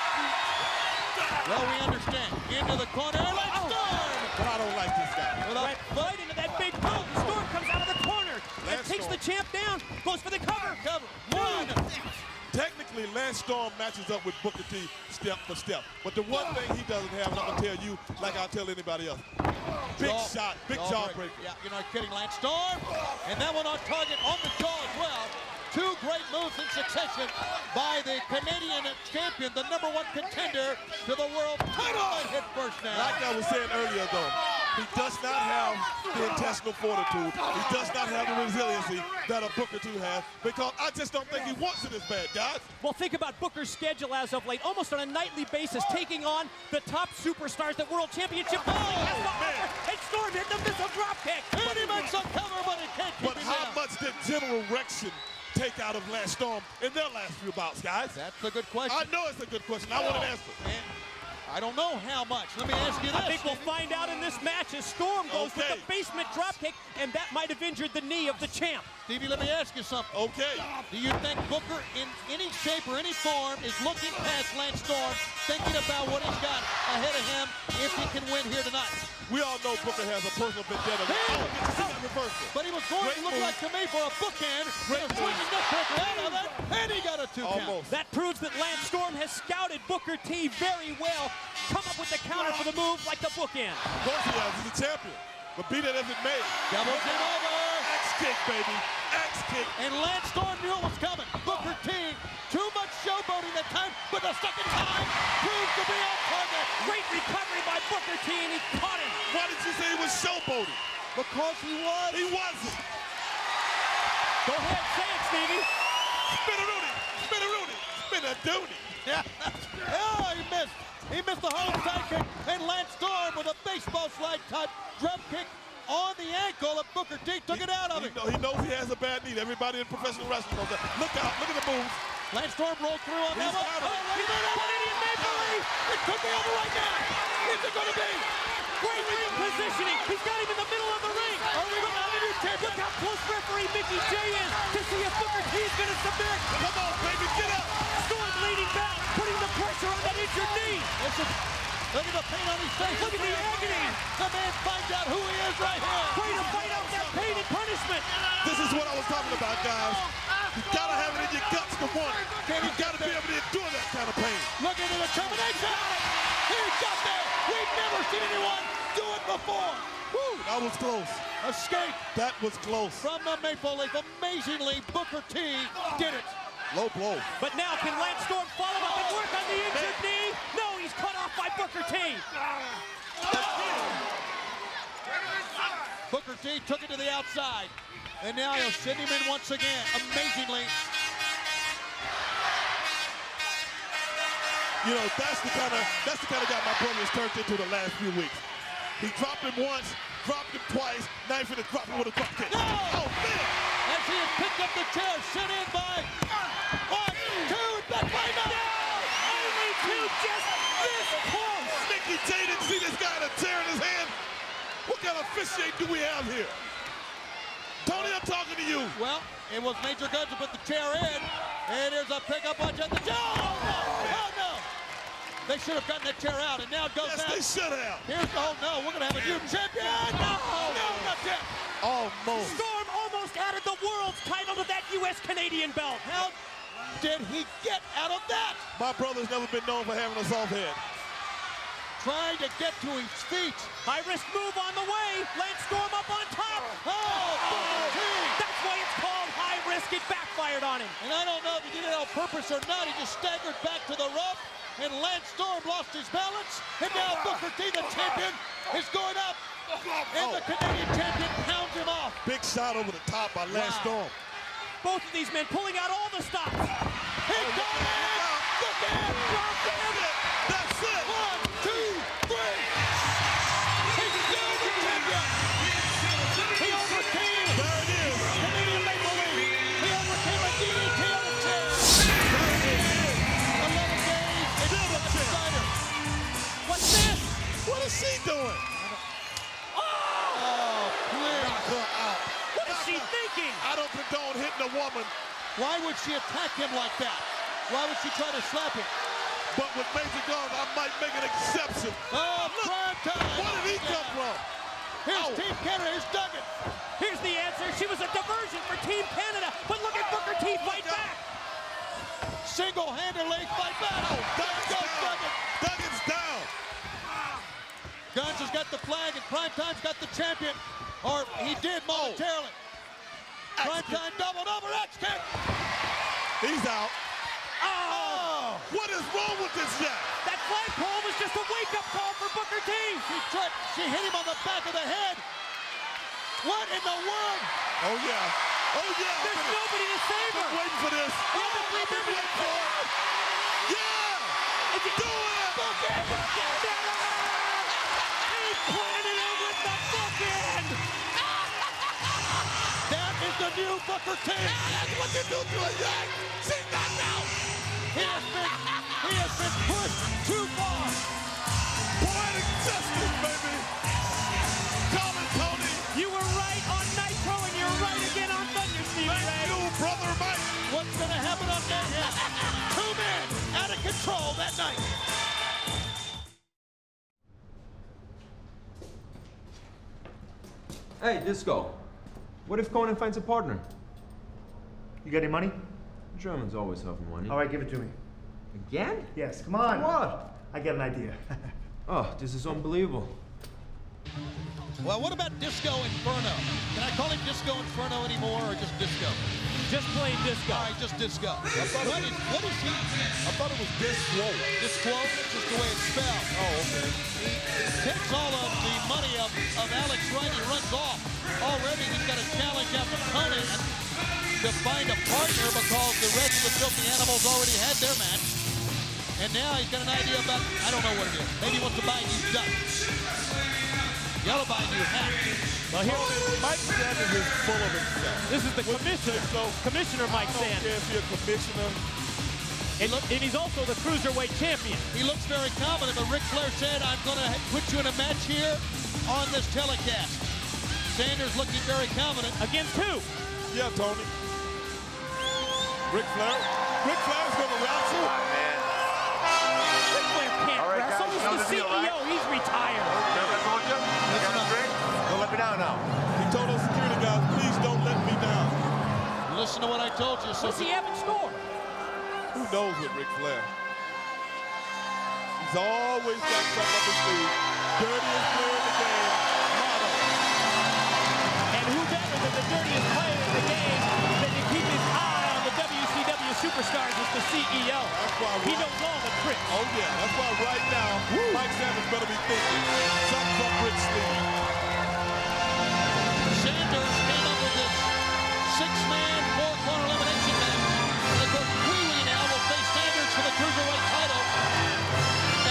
Well, we understand. Into the corner, Lance Storm! But I don't like this guy. Right into that big boot. Storm comes out of the corner and takes the champ down. Goes for the cover. One. Technically, Lance Storm matches up with Booker T step for step. But the one thing he doesn't have, and I'm going to tell you like I'll tell anybody else, big shot, big jawbreaker. Yeah, you're not kidding, Lance Storm. And that one on target on the jaw as well. Two great moves in succession by the Canadian champion, the #1 contender to the world title, and hit first now. Like I was saying earlier, though, he does not have the intestinal fortitude. He does not have the resiliency that a Booker T has, because I just don't think he wants it as bad, guys. Well, think about Booker's schedule as of late, almost on a nightly basis, taking on the top superstars at World Championship. Man. And Storm hit the missile drop kick. And he makes a cover, but he can't keep But him how down. much did General Rection take out of Lance Storm in their last few bouts, guys? That's a good question. I know it's a good question. I want an answer. I don't know how much. Let me ask you this. I think we'll find out in this match as Storm goes with the basement dropkick, and that might have injured the knee of the champ. Stevie, let me ask you something. Okay. Do you think Booker, in any shape or any form, is looking past Lance Storm, thinking about what he's got ahead of him if he can win here tonight? We all know Booker has a personal vendetta. But he was going to look like to me for a bookend, with a swinging neck breaker out of that, and he got a 2 count. That proves that Lance Storm has scouted Booker T very well. Come up with the counter for the move like the bookend. Of course he has. He's a champion. But be that as it may. Double team over. Axe kick, baby. Axe kick. And Lance Storm knew it was coming. Booker T, too much showboating that time, but the second time proved to be on target. Great recovery by Booker T, and he caught him. Why did you say he was showboating? Because he was. He wasn't. Go ahead, say it, Stevie. Spin-a-rooney. Spin-a-rooney. Spin-a-dooney. Oh, he missed. He missed the home side kick, and Lance Storm with a baseball slide type drop kick on the ankle of Booker T took it out of him. He knows he has a bad knee. Everybody in professional wrestling knows that. Look out. Look at the moves. Lance Storm rolled through on that one. It could be over right now. Is it going to be? Great ring positioning. He's got him in the middle of the ring. Look how close referee Mickey J is to see if Booker T is going to submit. Come on, baby, get up. Storm leading back, putting the pressure on that injured knee. Look at the pain on his face. Look at the agony. The man finds out who he is right here. Way to fight out that pain and punishment. This is what I was talking about, guys. You gotta have it in your guts to want it. You gotta be able to endure that kind of pain. Look into the termination. He got there. We've never seen anyone do it before. Woo, that was close. Escape. That was close. From the Maple Leaf. Amazingly, Booker T did it. Low blow. But now can Lance Storm follow up and work on the injured knee? No, he's cut off by Booker T. Booker T took it to the outside. And now he'll send him in once again. Amazingly. You know, that's the kind of guy my brother has turned into the last few weeks. He dropped him once, dropped him twice, now he's gonna drop him with a drop kick. No! Oh, man! As he has picked up the chair, sent in by 1, 2, back by no! Only two just this close. Mickey J didn't see this guy with a tear in his hand. What kind of officiate do we have here? Tony, I'm talking to you. Well, it was Major Guns who put the chair in. And here's a pickup punch at the chair. Oh, no! Oh, no! They should have gotten that chair out, and now it goes out. Yes, they should have. Here's, oh, no, we're going to have a new champion. No, no, not yet. Almost. Storm almost added the world's title to that U.S.-Canadian belt. How did he get out of that? My brother's never been known for having a soft head. Trying to get to his feet. High-risk move on the way. Lance Storm up on top. That's why it's called high risk. It backfired on him. And I don't know if he did it on purpose or not. He just staggered back to the rope. And Lance Storm lost his balance. And now Booker T, the champion, is going up. And the Canadian champion pounds him off. Big shot over the top by Lance Storm. Both of these men pulling out all the stops. He got it! Look at it! That's it! 1, 2, 3! He's still the champion! He overcame! There it is! Canadian Maple Leaf! He overcame a DDT on the chair! There it is! 11 days! Still the champ! Steiner. What's this? What is she doing? Oh, please! Out. What is she thinking? I don't condone hitting a woman. Why would she attack him like that? Why would she try to slap him? But with Major Guns, I might make an exception. Oh, prime time! Where did he come from? Here's Team Canada, here's Duggan. Here's the answer. She was a diversion for Team Canada, but look at Booker T fight back. Single-handedly fight back. Oh, Duggan's goes down. Duggan. Duggan's down. Guns has got the flag, and Primetime's got the champion. Or he did momentarily. Primetime doubled over X kick. He's out. Oh! What is wrong with this guy? That flagpole was just a wake-up call for Booker T. She hit him on the back of the head. What in the world? Oh, yeah. Oh, yeah. There's nobody to save her. I've been waiting for this. I've been waiting for it. Yeah! Do it! Booker! He planted it with the bookend. That is the new Booker T. That's what you do to a yank. She's knocked out. He has been pushed too far. Poetic justice, baby. Call it, Tony. You were right on Nitro, and you're right again on Thunder, Steve Ray. Thank you, brother Mike. What's going to happen on Mayhem? 2 men out of control that night. Hey, Disco. What if Conan finds a partner? You got any money? Germans always have money. All right, give it to me. Again? Yes, come on. What? I got an idea. Oh, this is unbelievable. Well, what about Disco Inferno? Can I call him Disco Inferno anymore, or just Disco? Just plain Disco. All right, just Disco. What is he? I thought it was Disco. Disco? Just the way it's spelled. Oh, okay. He takes all of the money of Alex Wright. He runs off. Already he's got a challenge after Conan to find a partner because the rest of the Filthy Animals already had their match. And now he's got an idea about, I don't know what it is. Maybe he wants to buy a new duck. You ought to buy a new hat. Well, here, Mike Sanders is full of himself. This is the commissioner. Commissioner Mike Sanders. I don't care if you're a commissioner. And he's also the Cruiserweight champion. He looks very confident, but Ric Flair said, I'm going to put you in a match here on this telecast. Sanders looking very confident. Against who? Yeah, Tony. Ric Flair. Ric Flair's going to wrestle. Ric Flair can't wrestle. He's the CEO. Right? He's retired. Don't let me down now. He told those security guys, please don't let me down. Listen to what I told you. What's he haven't scored? Who knows with Ric Flair? He's always got something up his sleeve. Dirtiest player in the game. Motto. dirtiest player in the game that can keep his eye on the WCW superstars is the CEO. He knows all the tricks. Oh, yeah. That's why right now, Mike Sanders better be thinking something's up Rick's sleeve. Sanders came up with this six-man, four-corner elimination match. And of course, Pee-wee now will face Sanders for the Cruiserweight title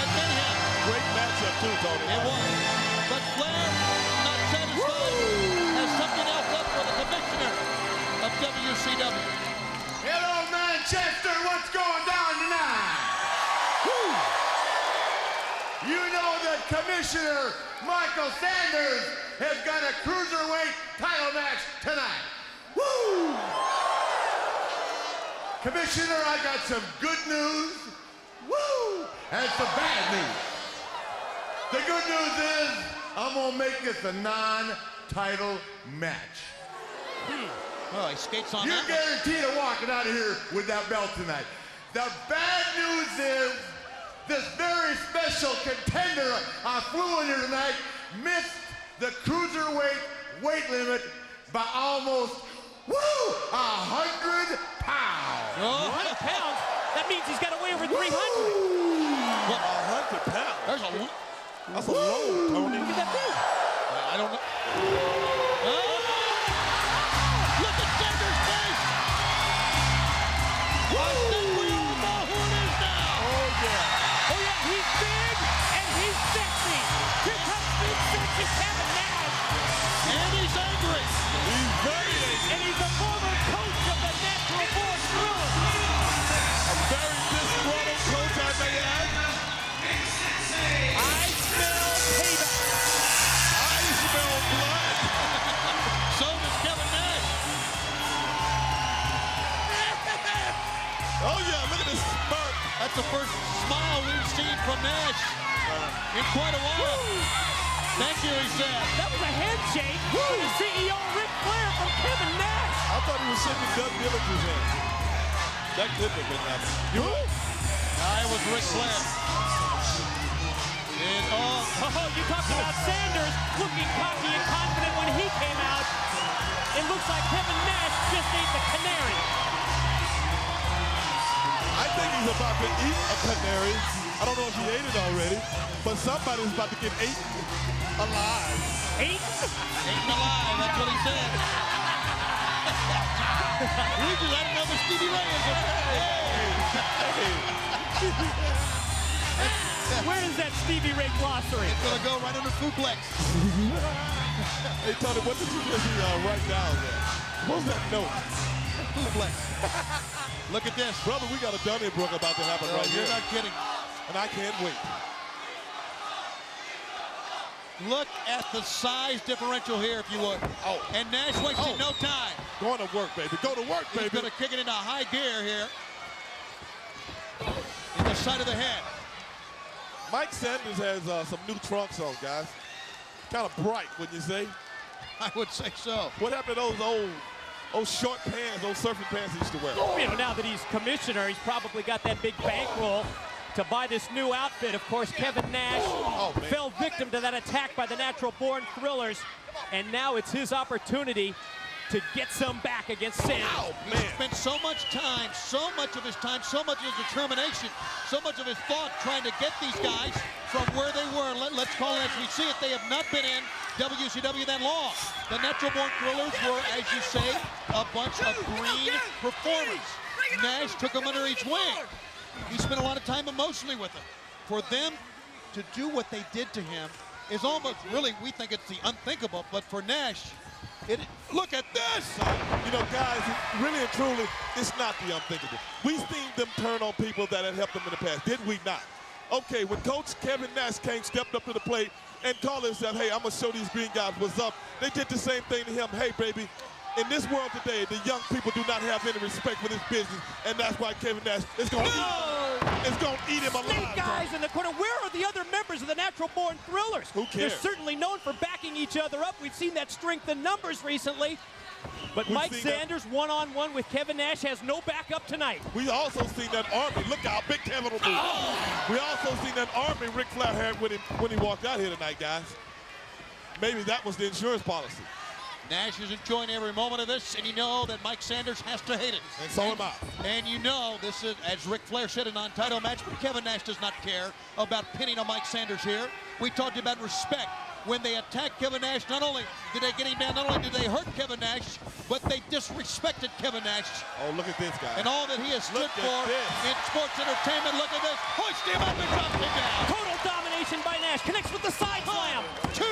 at Mayhem. Great matchup, too, Tony. It was. But Flair, not satisfied, has something else up for the commissioner of WCW. Hello, Manchester. What's going down tonight? Woo! You know that Commissioner Michael Sanders has got a Cruiserweight title match tonight. Woo! Commissioner, I got some good news. Woo! And some bad news. The good news is I'm going to make this a non-title match. Oh, he skates on You're that one. guaranteed of walking out of here with that belt tonight. The bad news is this very special contender I flew in here tonight missed the cruiserweight weight limit by almost, 100 pounds. 100 pounds? That means he's got to weigh over 300. What, 100 pounds? That's a load, Tony. Look at that thing. I don't know. Look at Sanders' face! I think we all know who it is now! Oh, yeah. Oh, yeah, he's big and he's sexy. Here comes big, sexy Kevin Nash. And he's angry. He's very angry. And he's a former coach of the Natural Born Thrillers. A very disgruntled coach, I may add. I smell payback. I smell blood. So does Kevin Nash. Oh, yeah, look at this smirk. That's the first smile we've seen from Nash in quite a while. Thank you, he said. That was a handshake from the CEO, Ric Flair, from Kevin Nash. I thought he was shaking Doug Dillager's hand. That could have been that. It was Ric Flair. You talked about Sanders looking cocky and confident when he came out. It looks like Kevin Nash just ate the canary. I think he's about to eat a canary. I don't know if he ate it already, but somebody's about to get eaten alive. Eaten? Eaten alive, that's what he said. We just had another Stevie Ray. Where is that Stevie Ray glossary? It's gonna go right under Foodplex. Hey, Tony, what did you just write down there? What's that note? Foodplex. Look at this. Brother, we got a Donnybrook about to happen right here. You're not kidding. And I can't wait. Look at the size differential here, if you would. Oh. And Nash wasting no time. Going to work, baby. Go to work, baby. He's gonna kick it into high gear here. In the side of the head. Mike Sanders has some new trunks on, guys. Kind of bright, wouldn't you say? I would say so. What happened to those old short pants, those surfing pants he used to wear? You know, now that he's commissioner, he's probably got that big bankroll to buy this new outfit. Of course, Kevin Nash fell victim to that attack by the Natural Born Thrillers, and now it's his opportunity to get some back against Sanders. He spent so much time, so much of his time, so much of his determination, so much of his thought trying to get these guys from where they were. Let's call it as we see it. They have not been in WCW that long. The Natural Born Thrillers were, as you say, a bunch of green performers. Nash took them under each wing. He spent a lot of time emotionally with them. For them to do what they did to him is almost, really, we think it's the unthinkable, but for Nash, look at this! You know, guys, really and truly, it's not the unthinkable. We've seen them turn on people that had helped them in the past, did we not? Okay, when Coach Kevin Nash stepped up to the plate and called himself, hey, I'm going to show these green guys what's up, they did the same thing to him. Hey, baby, in this world today, the young people do not have any respect for this business, and that's why Kevin Nash is going to eat him alive. Snake guys in the corner. Where are the other members of the Natural Born Thrillers? Who cares? They're certainly known for backing each other up. We've seen that strength in numbers recently. But Mike Sanders, one-on-one with Kevin Nash, has no backup tonight. We also seen that army. Look how big Kevin will be. We also seen that army Ric Flair had with him when he walked out here tonight, guys. Maybe that was the insurance policy. Nash is enjoying every moment of this, and you know that Mike Sanders has to hate it. And so am I. And you know this is, as Ric Flair said, a non-title match, but Kevin Nash does not care about pinning on Mike Sanders here. We talked about respect. When they attacked Kevin Nash, not only did they get him down, not only did they hurt Kevin Nash, but they disrespected Kevin Nash. Oh, look at this guy. And all that he has stood for in sports entertainment. Look at this. Hoist him up and drops him down. Total domination by Nash. Connects with the side slam. 2.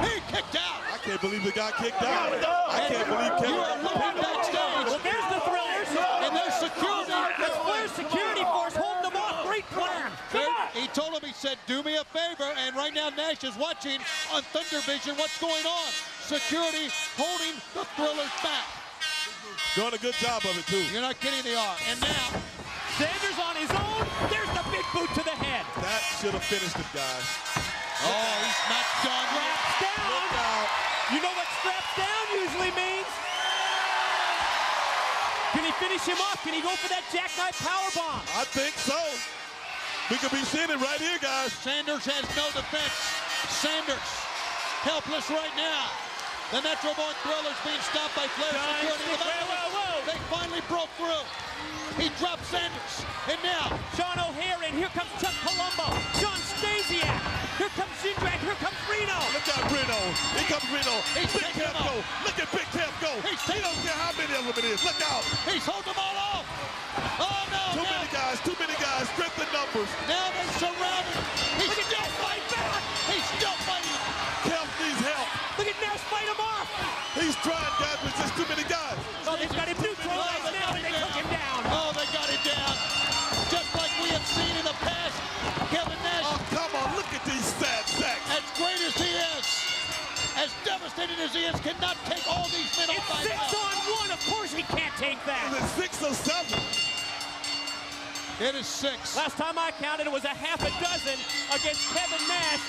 He kicked out. I can't believe the guy kicked out. I can't believe Kevin. You are looking backstage. Well, there's the Thrillers. And there's security. That's Flair's security force holding them off. Great plan. He told him, he said, do me a favor. And right now Nash is watching on Thunder Vision what's going on. Security holding the Thrillers back. Doing a good job of it, too. You're not kidding, they are. And now, Sanders on his own. There's the big boot to the head. That should have finished it, guys. Oh, he's not done. Straps down. Look out. You know what straps down usually means? Can he finish him off? Can he go for that jackknife powerbomb? I think so. We could be seeing it right here, guys. Sanders has no defense. Sanders helpless right now. The Nitro Born Thrillers being stopped by Flair security. They finally broke through. He dropped Sanders. And now, Sean O'Hare, and here comes Chuck Palumbo. Sean Stasiak. Here comes Jindrak. Here comes Reno. Look out, Reno. Here comes Reno. He's Big taking Kev him go. off. Look at Big Kev go. He don't care how many of them it is. Look out. He's holding them all off. Oh, no. Too many guys. Too many guys. Strength in numbers. Now they surround him. He's still fighting back. He's still fighting. Kev needs help. Look at Nash fight him off. He's trying, guys, but just too many guys. Oh, they've got him neutralized now, and they took him down. Oh, they got him down. Just like we have seen in the past. Kevin Nash. Oh, come on. Look at these sad sacks. As great as he is, as devastated as he is, cannot take all these men off by himself. 6-on-1. Of course he can't take that. Is it 6 or 7? It is 6. Last time I counted, it was a half a dozen against Kevin Nash,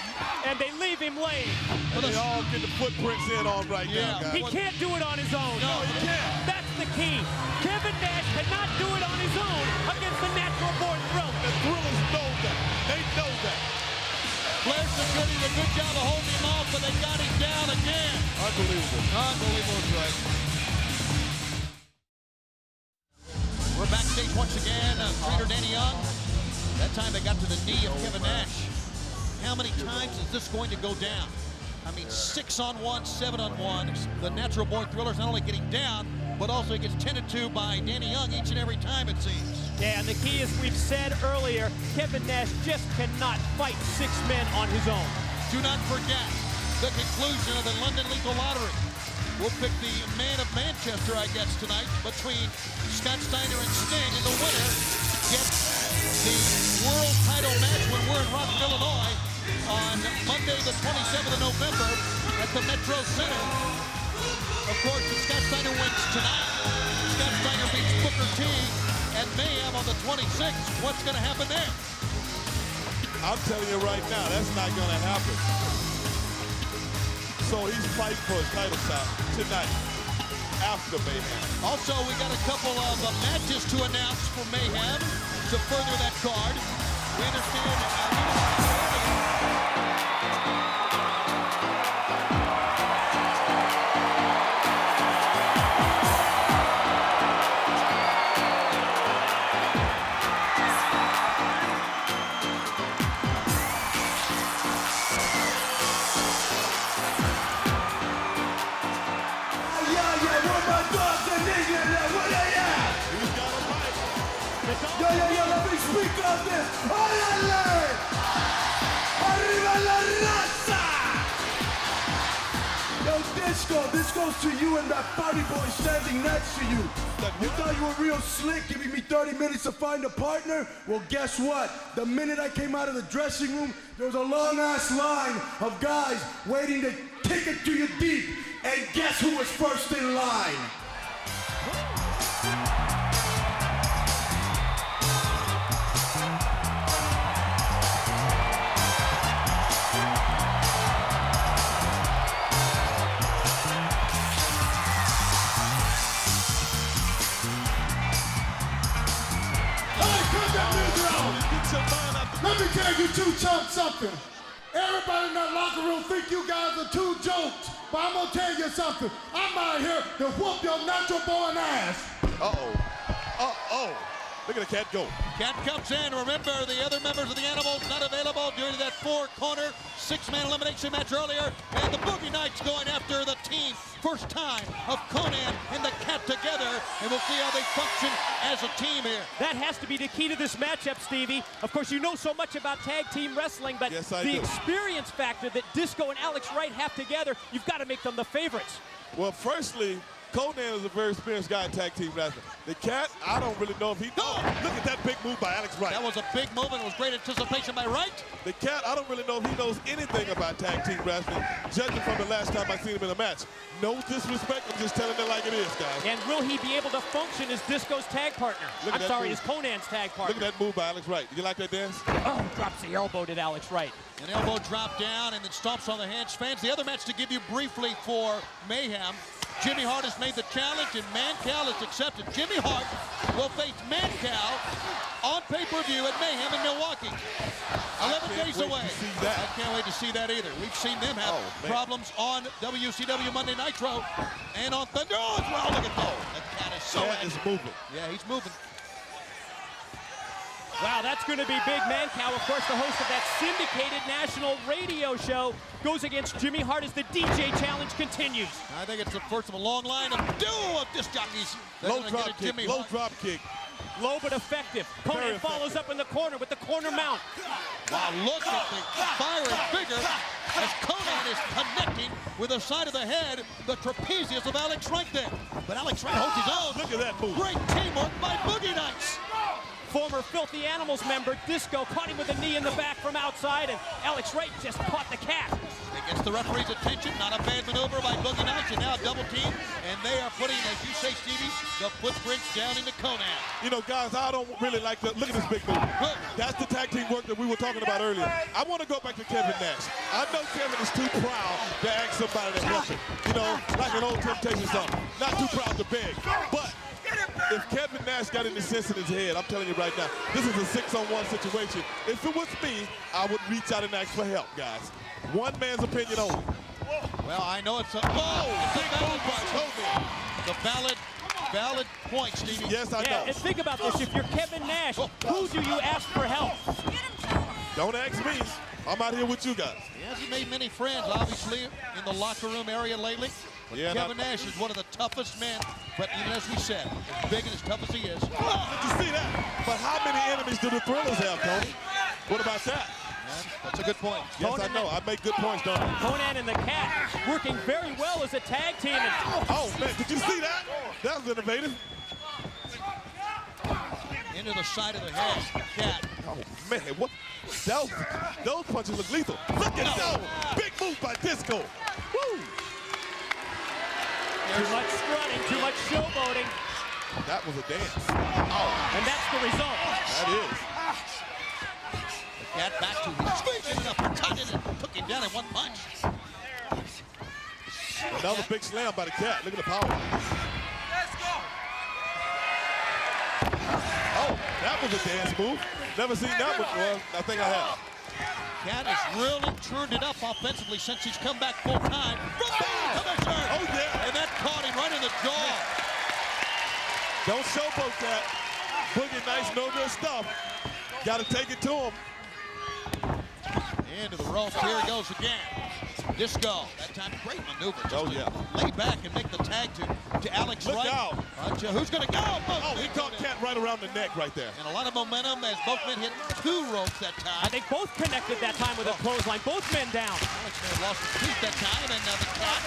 and they leave him laid. And they all get the footprints in on right now, guys. He can't do it on his own. No, he can't. That's the key. Kevin Nash cannot do it on his own against the Natural Born Thrillers. The Thrillers know that. They know that. Flair security did a good job of holding him off, but they got him down again. Unbelievable. Unbelievable, right. We're backstage once again. Trainer Danny Young. That time they got to the knee of Kevin Nash. How many times is this going to go down? I mean, 6-on-1, 7-on-1. The Natural Born Thrillers not only getting down, but also he gets tended to by Danny Young each and every time, it seems. Yeah, and the key, as we've said earlier, Kevin Nash just cannot fight 6 men on his own. Do not forget the conclusion of the London Lethal Lottery. We'll pick the man of Manchester, I guess, tonight between Scott Steiner and Sting, and the winner gets the world title match when we're in Rockford, Illinois on Monday, the 27th of November at the Metro Center. Of course, if Scott Steiner wins tonight, Scott Steiner beats Booker T at Mayhem on the 26th. What's going to happen there? I'm telling you right now, that's not going to happen. So he's fighting for his title shot tonight after Mayhem. Also, we got a couple of matches to announce for Mayhem to further that card. We understand Yo, let me speak on this. ¡Órale! ¡Arriba la raza! Yo, Disco, this goes to you and that party boy standing next to you. You thought you were real slick, giving me 30 minutes to find a partner? Well, guess what? The minute I came out of the dressing room, there was a long-ass line of guys waiting to kick it to you deep. And guess who was first in line? Let me tell you two chumps something. Everybody in that locker room think you guys are too joked. but I'm gonna tell you something. I'm out here to whoop your Nitro Born ass. Look at the Cat go. Cat comes in. Remember, the other members of the Animals not available due to that four-corner, six-man elimination match earlier. And the Boogie Knights going after the team. First time of Conan and the Cat together. And we'll see how they function as a team here. That has to be the key to this matchup, Stevie. Of course, you know so much about tag team wrestling, but Yes, I the do. experience factor that Disco and Alex Wright have together, you've got to make them the favorites. Well, firstly, Conan is a very experienced guy in tag team wrestling. The Cat, I don't really know if he... Oh, look at that big move by Alex Wright. That was a big move and was great anticipation by Wright. The Cat, I don't really know if he knows anything about tag team wrestling, judging from the last time I seen him in a match. No disrespect, I'm just telling it like it is, guys. And will he be able to function as Disco's tag partner? I'm sorry, as Conan's tag partner. Look at that move by Alex Wright. You like that dance? Oh, drops the elbow to Alex Wright. An elbow drop down and then stomps on the hands. Fans, the other match to give you briefly for Mayhem. Jimmy Hart has made the challenge and Mancow has accepted. Jimmy Hart will face Mancow on pay-per-view at Mayhem in Milwaukee. 11 days away. I can't wait to see that either. We've seen them have problems on WCW Monday Nitro and on Thunder as well. Look at that. That Cat is so Cat is moving. Yeah, he's moving. Wow, that's going to be big. Mancow, of course, the host of that syndicated national radio show, goes against Jimmy Hart as the DJ challenge continues. I think it's the first of a long line of duo of disc jockeys. Low drop kick, low drop kick. Low but effective. Conan follows up in the corner with the corner mount. Wow, look at the fiery figure as Conan is connecting with the side of the head, the trapezius of Alex Wright there. But Alex Wright holds his own. Look at that move. Great teamwork by Boogie Knights. Former Filthy Animals member Disco caught him with a knee in the back from outside, and Alex Wright just caught the Cat. It gets the referee's attention. Not a bad maneuver by Boogie Knights, and now a double team. And they are putting, as you say, Stevie, the footprints down into Conan. You know, guys, I don't really like the look at this big move. That's the tag team work that we were talking about earlier. I want to go back to Kevin Nash. I know Kevin is too proud to ask somebody to help him. You know, like an old Temptation song. Not too proud to beg. But if Kevin Nash got any sense in his head, I'm telling you right now, this is a 6-on-1 situation. If it was me, I would reach out and ask for help, guys. One man's opinion only. Well, I know it's a valid point. The valid point, Stevie. Yes, I know. And think about this. If you're Kevin Nash, who do you ask for help? Don't ask me. I'm out here with you guys. He hasn't made many friends, obviously, in the locker room area lately. But Yeah, Kevin Nash is one of the toughest men, but even as we said, as big and as tough as he is. Did you see that? But how many enemies do the Thrillers have, Tony? What about that? That's a good point. Yes, I know. I make good points, don't I? Conan and the Cat working very well as a tag team. Oh, man, did you see that? That was innovative. Into the side of the head, Cat. Oh, man, what? Those punches look lethal. Look at those. Big move by Disco. Woo! Too much strutting, too much showboating. That was a dance. Oh, and that's the result. That is. The Cat back to his feet, ended up cutting and took him down in one punch. Another big slam by the Cat. Look at the power. Oh, that was a dance move. Never seen that before. I think I have. Cat has really turned it up offensively since he's come back full time. Commissioner! Oh, yeah. And that caught him right in the jaw. Don't showboat that. Boogie Nice, no good stuff. Got to take it to him. Into the ropes. Here he goes again. Disco. That time, great maneuver. Oh, yeah. Lay back and make the tag to Alex Look Wright. out. Who's going to go? Oh, he caught Cat right around the neck right there. And a lot of momentum as both men hit two ropes that time. I think both connected that time with a clothesline. Both men down. Alex may have lost his feet that time, and now the Cat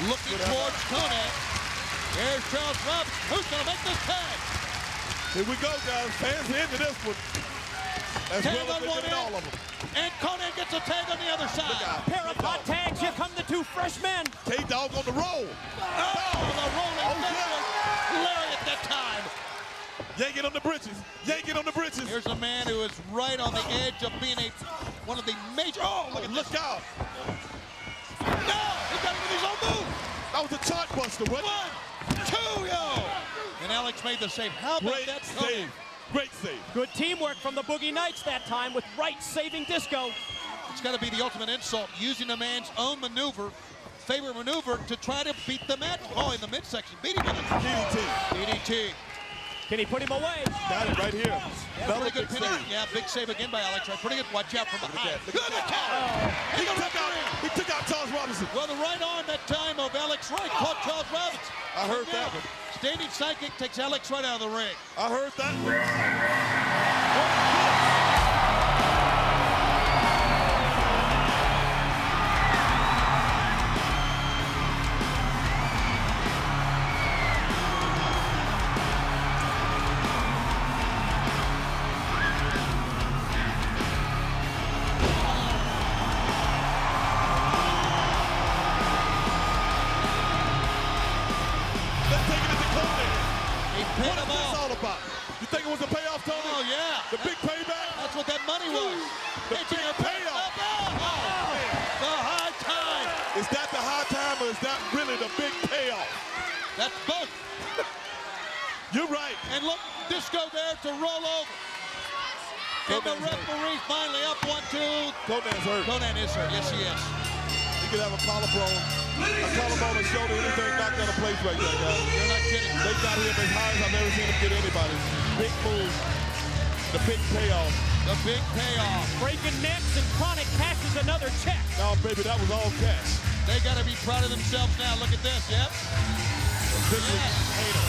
looking towards Conan. Here's Charles Rupp. Who's going to make this tag? Here we go, guys. Fans into this one. As Tag well on as one they're all end, of them. and Conan gets a tag on the other side. Pair of hot tags. Here come the two freshmen. K-Dog on the roll. Oh, the rolling lariat that time. Yank it on the britches. Yank it on the britches. Here's a man who is right on the edge of being one of the major. Oh, look out. No, he got him with his own move. That was a chart buster, wasn't One, it? two, yo. And Alex made the save. How about Great that save. Great save. Good teamwork from the Boogie Knights that time with Wright saving Disco. It's got to be the ultimate insult, using a man's own maneuver favorite maneuver to try to beat the match. Oh, in the midsection, beat him in the DDT. Can he put him away? Got it right here. Yeah, Another pretty good big pin out. save. Yeah, big save again by Alex. Right, pretty good. Watch out from behind. Look at that. He took out Charles Robinson. Well, the right arm that time of Alex Wright caught Charles Robinson. I heard that one. Standing sidekick takes Alex Wright out of the ring. I heard that one. You think it was a payoff, Tony? Oh, yeah. The big payback? That's what that money was. The big payoff. The high time. Is that the high time or is that really the big payoff? That's both. You're right. And look, Disco there to roll over. And the referee finally up 1-2. Conan's hurt. Conan is hurt. Yes, he is. He could have a collarbone and shoulder, anything knocked out of place right there, guys. You're not kidding. They got him as high as I've ever seen him get anybody. Big move. The big payoff. The big payoff. Breaking necks and Chronic cashes another check. No, baby, that was all cash. They got to be proud of themselves now. Look at this. Yep. Hater.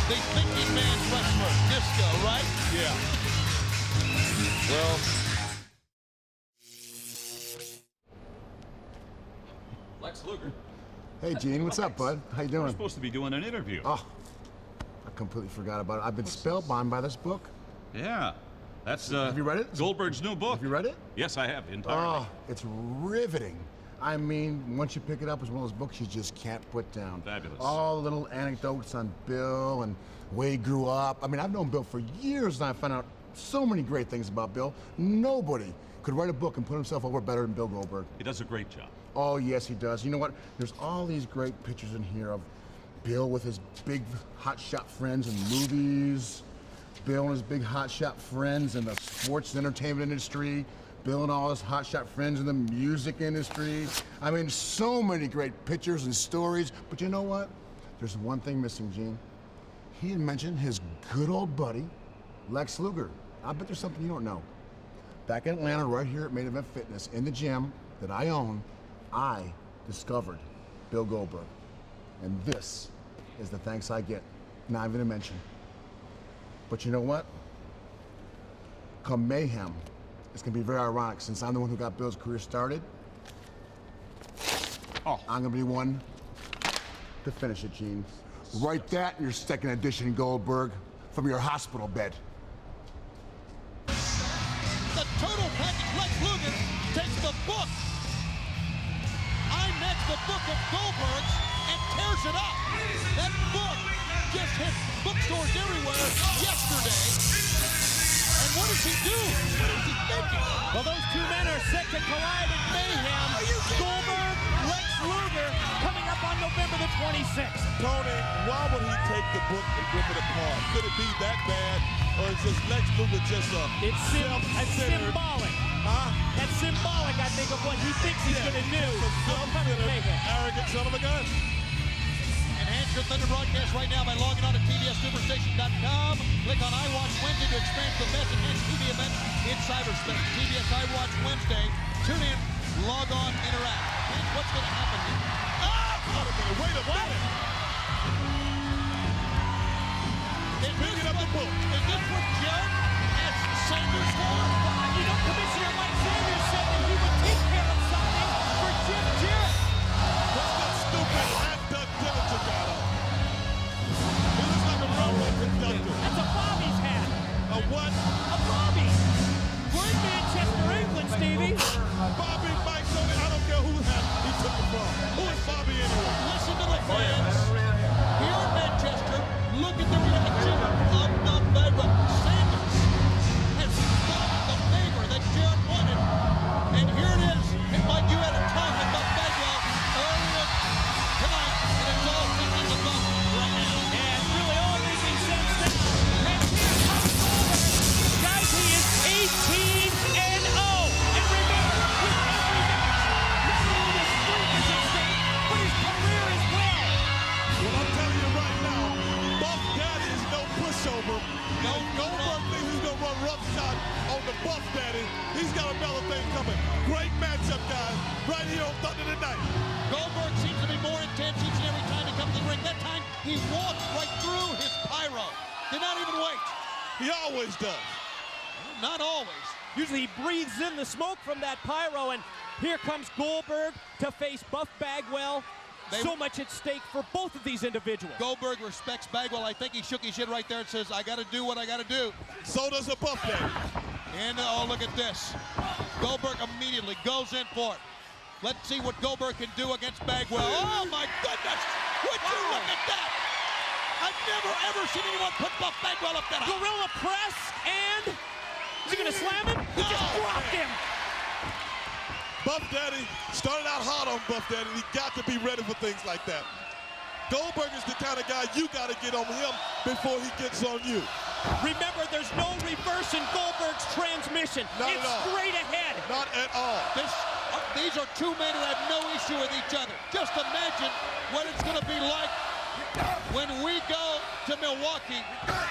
The thinking man's wrestler, Disco, right? Yeah. Well. Lex Luger. Hey, Gene, what's up, bud? How you doing? We're supposed to be doing an interview. Oh, I completely forgot about it. I've been spellbound by this book. Yeah. That's Have you read it? Goldberg's new book. Have you read it? Yes, I have, entirely. Oh, it's riveting. I mean, once you pick it up, it's one of those books you just can't put down. Fabulous. All the little anecdotes on Bill and the way he grew up. I mean, I've known Bill for years, and I found out so many great things about Bill. Nobody could write a book and put himself over better than Bill Goldberg. He does a great job. Oh, yes, he does. You know what? There's all these great pictures in here of Bill with his big hotshot friends in movies, Bill and his big hotshot friends in the sports and entertainment industry, Bill and all his hotshot friends in the music industry. I mean, so many great pictures and stories. But you know what? There's one thing missing, Gene. He had mentioned his good old buddy, Lex Luger. I bet there's something you don't know. Back in Atlanta, right here at Main Event Fitness, in the gym that I own, I discovered Bill Goldberg. And this is the thanks I get. Not even to mention. But you know what? Come Mayhem, it's gonna be very ironic since I'm the one who got Bill's career started. I'm gonna be one to finish it, Gene. Write that in your second edition, Goldberg, from your hospital bed. The total package. Lex Luger takes the book. I match the book of Goldberg's and tears it up. That book just hit bookstores everywhere yesterday. And what does he do? What is he thinking? Well, those two men are set to collide in Mayhem. Goldberg, Lex Luger, coming up on November the 26th. Tony, why would he take the book and rip it apart? Could it be that bad? Or is this Lex Luger just a self-centered? Symbolic. Huh? That's symbolic, I think, of what he thinks he's going to do. Arrogant son of a gun. Enhance your Thunder broadcast right now by logging on to TBSSuperstation.com. Click on iWatch Wednesday to experience the best enhanced TV events in cyberspace. TBS iWatch Wednesday. Tune in, log on, interact. And what's going to happen here? Wait a minute. Picking up the book. Is this what Jared asked Sanders for? You know, Commissioner Mike Sanders said that he would take care of something for Jim Jarrett. What's that stupid hat Doug Dillinger got on? He looks like a railroad conductor. That's a Bobby's hat. A what? A Bobby. We're in Manchester, England, Stevie. Bobby, Mike, Tony, I don't care whose hat he took it from. Who is Bobby anyway? Listen to the fans. Here in Manchester, look at the reaction of the favor. Sanders has stopped the favor that Jarrett wanted. And here it is. And like you had a talk with Buff Bagwell earlier tonight, and it's all in the book right now. And really all making sense now. And here's Goldberg. Did not even wait. He always does. Well, not always. Usually he breathes in the smoke from that pyro, and here comes Goldberg to face Buff Bagwell. So much at stake for both of these individuals. Goldberg respects Bagwell. I think he shook his head right there and says, I got to do what I got to do. So does the Buff Daddy. And oh, look at this. Goldberg immediately goes in for it. Let's see what Goldberg can do against Bagwell. Oh my goodness! Would you look at that? I've never ever seen anyone put Buff Bagwell up that high. Gorilla press, and is he gonna slam him? He just dropped him. Buff Daddy started out hard on Buff Daddy, and he got to be ready for things like that. Goldberg is the kind of guy you got to get on him before he gets on you. Remember, there's no reverse in Goldberg's transmission. Not it's at all. straight ahead. Not at all. These are two men who have no issue with each other. Just imagine what it's going to be like when we go to Milwaukee,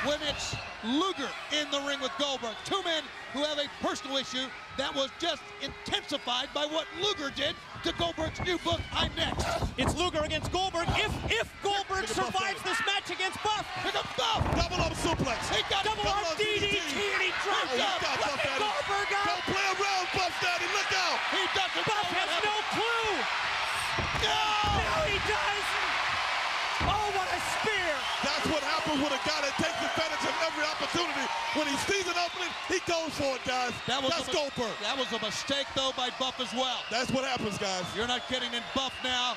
when it's Luger in the ring with Goldberg. Two men who have a personal issue that was just intensified by what Luger did to Goldberg's new book, I'm Next. It's Luger against Goldberg. If Goldberg survives this match against Buff. Here comes Buff. Double up suplex. He got double arm DDT, and he drops up. Buff Daddy. Goldberg up. Don't play around, Buff Daddy. Look out. He doesn't. Buff has no clue. No. Now he does. Oh, what a spear. That's what happens with a guy that takes advantage of every opportunity. When he sees an opening, he goes for it, guys. That's Goldberg. That was a mistake, though, by Buff as well. That's what happens, guys. You're not kidding. And Buff now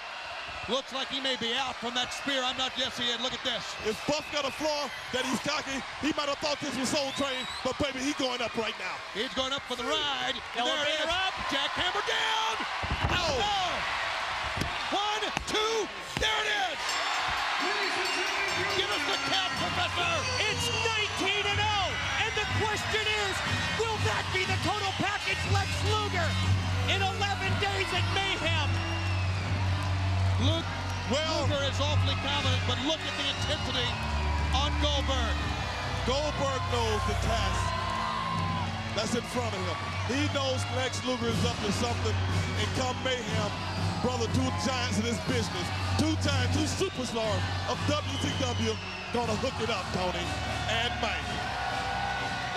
looks like he may be out from that spear. I'm not Jesse yet. Look at this. If Buff got a flaw that he's cocky, he might have thought this was Soul Train, but baby, he's going up right now. He's going up for the ride. Elevator up. Jackhammer down. Oh. 1, 2, there it is. Give us the count, Professor. It's 19-0, and the question is, will that be the total package Lex Luger in 11 days at Mayhem? Luger is awfully confident, but look at the intensity on Goldberg. Goldberg knows the task that's in front of him. He knows Lex Luger is up to something, and come Mayhem, brother, two giants in this business, two superstars of WCW, gonna hook it up, Tony and Mike.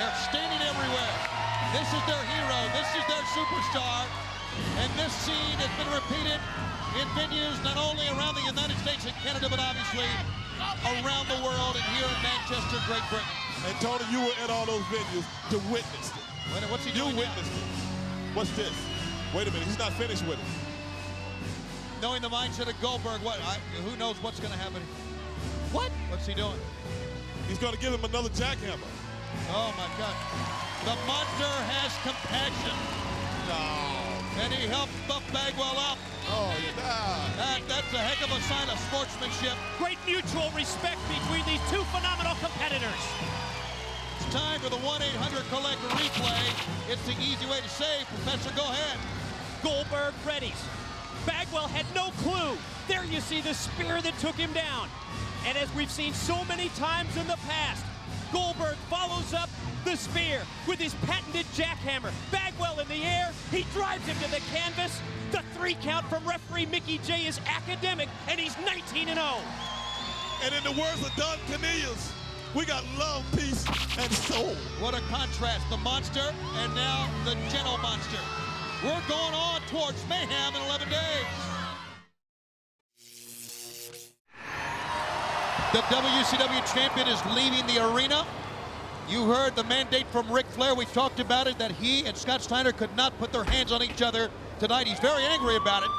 They're standing everywhere. This is their hero. This is their superstar. And this scene has been repeated in venues not only around the United States and Canada, but obviously around the world and here in Manchester, Great Britain. And Tony, you were at all those venues to witness it. What's he you doing witnessed it. What's this? Wait a minute, he's not finished with it. Knowing the mindset of Goldberg, who knows what's going to happen? What? What's he doing? He's going to give him another jackhammer. Oh, my God. The monster has compassion. No. And he helps Buff Bagwell up. Oh, yeah. That's a heck of a sign of sportsmanship. Great mutual respect between these two phenomenal competitors. It's time for the 1-800-COLLECT replay. It's the easy way to say, Professor, go ahead. Goldberg readies. Bagwell had no clue. There you see the spear that took him down. And as we've seen so many times in the past, Goldberg follows up the spear with his patented jackhammer. Bagwell in the air, he drives him to the canvas. The 3 count from referee Mickey J is academic, and he's 19-0. And in the words of Don Cornelius, we got love, peace, and soul. What a contrast, the monster and now the gentle monster. We're going on towards Mayhem in 11 days. The WCW champion is leaving the arena. You heard the mandate from Ric Flair. We talked about it, that he and Scott Steiner could not put their hands on each other tonight. He's very angry about it,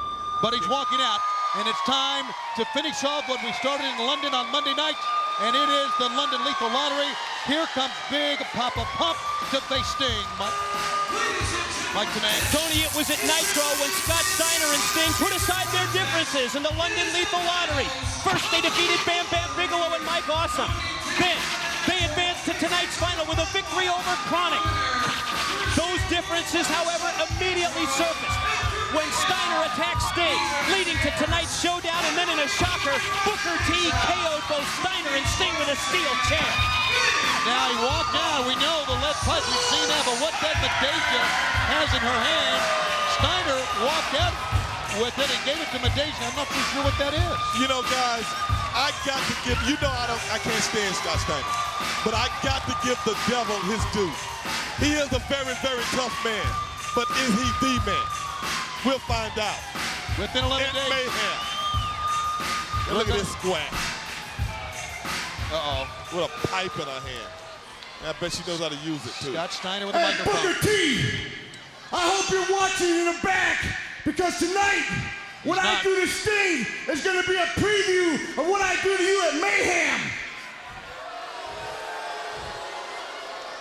but he's walking out. And it's time to finish off what we started in London on Monday night, and it is the London Lethal Lottery. Here comes Big Papa Pump to face Sting. Mike Tenay. Tony, it was at Nitro when Scott Steiner and Sting put aside their differences in the London Lethal Lottery. First, they defeated Bam Bam Bigelow and Mike Awesome. Then, they advanced to tonight's final with a victory over Chronic. Those differences, however, immediately surfaced when Steiner attacked Sting, leading to tonight's showdown, and then in a shocker, Booker T KO'd both Steiner and Sting with a steel chair. Now he walked out. We know the lead pipe. We've seen that, but what that Medeja has in her hand, Steiner walked out with it and gave it to Medeja. I'm not too sure what that is. You know, guys, I got to give, you know I can't stand Scott Steiner, but I got to give the devil his due. He is a very, very tough man, but is he the man? We'll find out. Within 11 days. Mayhem. Look at this squat. Uh-oh. With a pipe in her hand. I bet she knows how to use it, too. Scott Steiner with a Hey, microphone. Booker T, I hope you're watching in the back, because tonight, what I do to Sting is going to be a preview of what I do to you at Mayhem.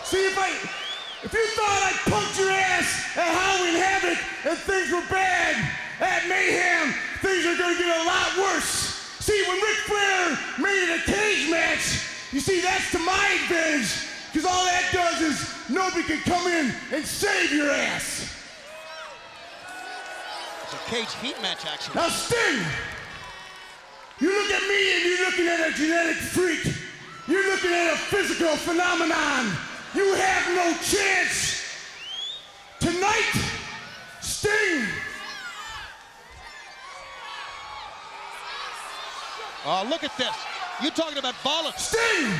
See, if you thought I punked your ass at Halloween Havoc and things were bad, at Mayhem, things are going to get a lot worse. See, when Ric Flair made it a cage match, you see, that's to my advantage, because all that does is nobody can come in and save your ass. It's a cage heat match, actually. Now, Sting, you look at me and you're looking at a genetic freak. You're looking at a physical phenomenon. You have no chance. Tonight, Sting. Oh, look at this. You talking about violence. Sting,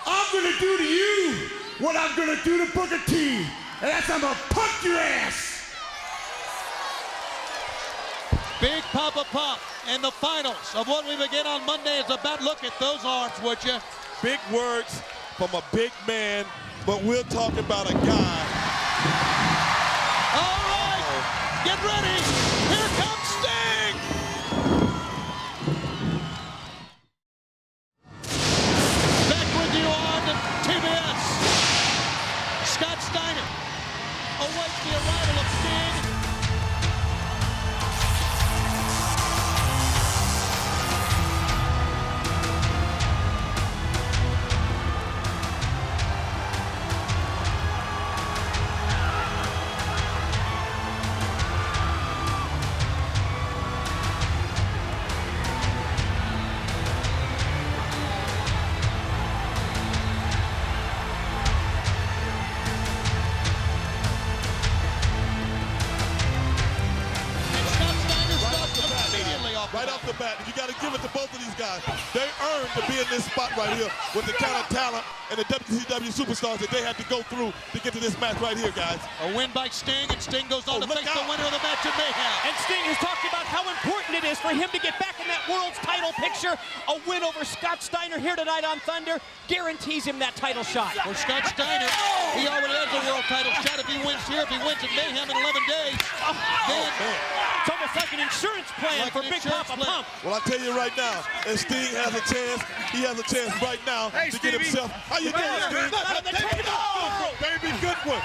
I'm going to do to you what I'm going to do to Booker T. And that's I'm going to punk your ass. Big Papa Pump and the finals of what we begin on Monday is about. Look at those arms, would you? Big words from a big man, but we're talking about a guy. All right, get ready. Here comes Sting. Back with you on TBS. Scott Steiner awaits the arrival of Sting. Right off the bat, you got to give it to both of these guys. They earned to be in this spot right here with the kind of talent and the WCW superstars that they had to go through to get to this match right here, guys. A win by Sting, and Sting goes on to face the winner of the match at Mayhem. And Sting has talked about how important it is for him to get back in that world's title picture. A win over Scott Steiner here tonight on Thunder guarantees him that title shot. For Scott Steiner, he already has a world title shot if he wins here. If he wins at Mayhem in 11 days, then it's almost like an insurance plan for Big Papa Pump. Well, I tell you right now, if Sting has a chance, he has a chance right now to get himself. How you doing, Sting? Baby, good one.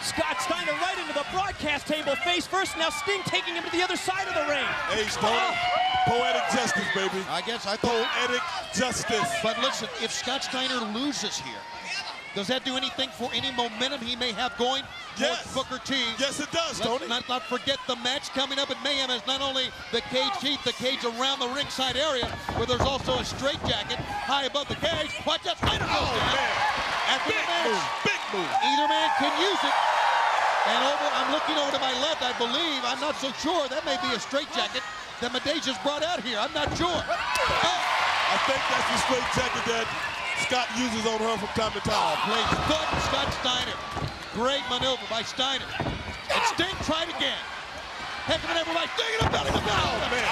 Scott Steiner right into the broadcast table face first. Now Sting taking him to the other side of the ring. Hey, Stone. Poetic justice, baby. I guess I thought. Poetic justice. But listen, if Scott Steiner loses here, does that do anything for any momentum he may have going towards Booker T? Yes, it does, Let's Tony. not forget the match coming up at Mayhem is not only the cage heat, the cage around the ringside area, where there's also a straitjacket high above the cage. Watch out, Steiner goes down. Man. After the match, Big move. either man can use it. And I'm looking over to my left, I believe. I'm not so sure. That may be a straitjacket that Medeja's brought out here. I'm not sure. I think that's the straitjacket that Scott uses on her from time to time. Plays good, Scott Steiner. Great maneuver by Steiner. And Sting tried again. Heck of an effort by Sting in the belly. Oh, man.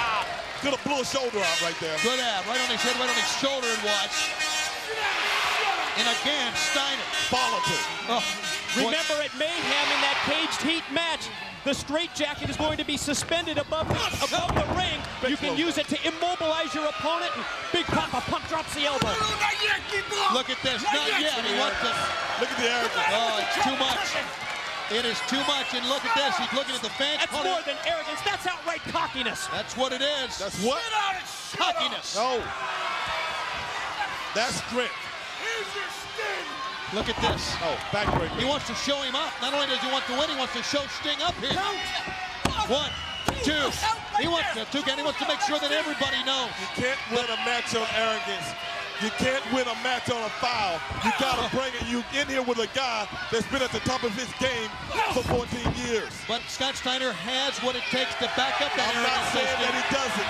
Could have blew a shoulder out right there. Good out. Right on his head, right on his shoulder, and watch. And again, Steiner. Volatile. Oh, Remember at Mayhem in that caged heat match, the straitjacket is going to be suspended above the ring. You can use it to immobilize your opponent, and Big Papa Pump drops the elbow. Look at this. Not yet. He wants to. Look at the arrogance. Oh, it's too much. It is too much. And look at this. He's looking at the fence. That's more than arrogance. That's outright cockiness. That's what it is. That's what? Cockiness. No. That's strength. Here's your Sting. Look at this. Oh, backbreaker. He wants to show him up. Not only does he want to win, he wants to show Sting up here. 1, 2. He wants to make sure that everybody knows. You can't win a match on arrogance. You can't win a match on a foul. You gotta bring it. You in here with a guy that's been at the top of his game for 14 years. But Scott Steiner has what it takes to back up that I'm not arrogance. saying that he doesn't.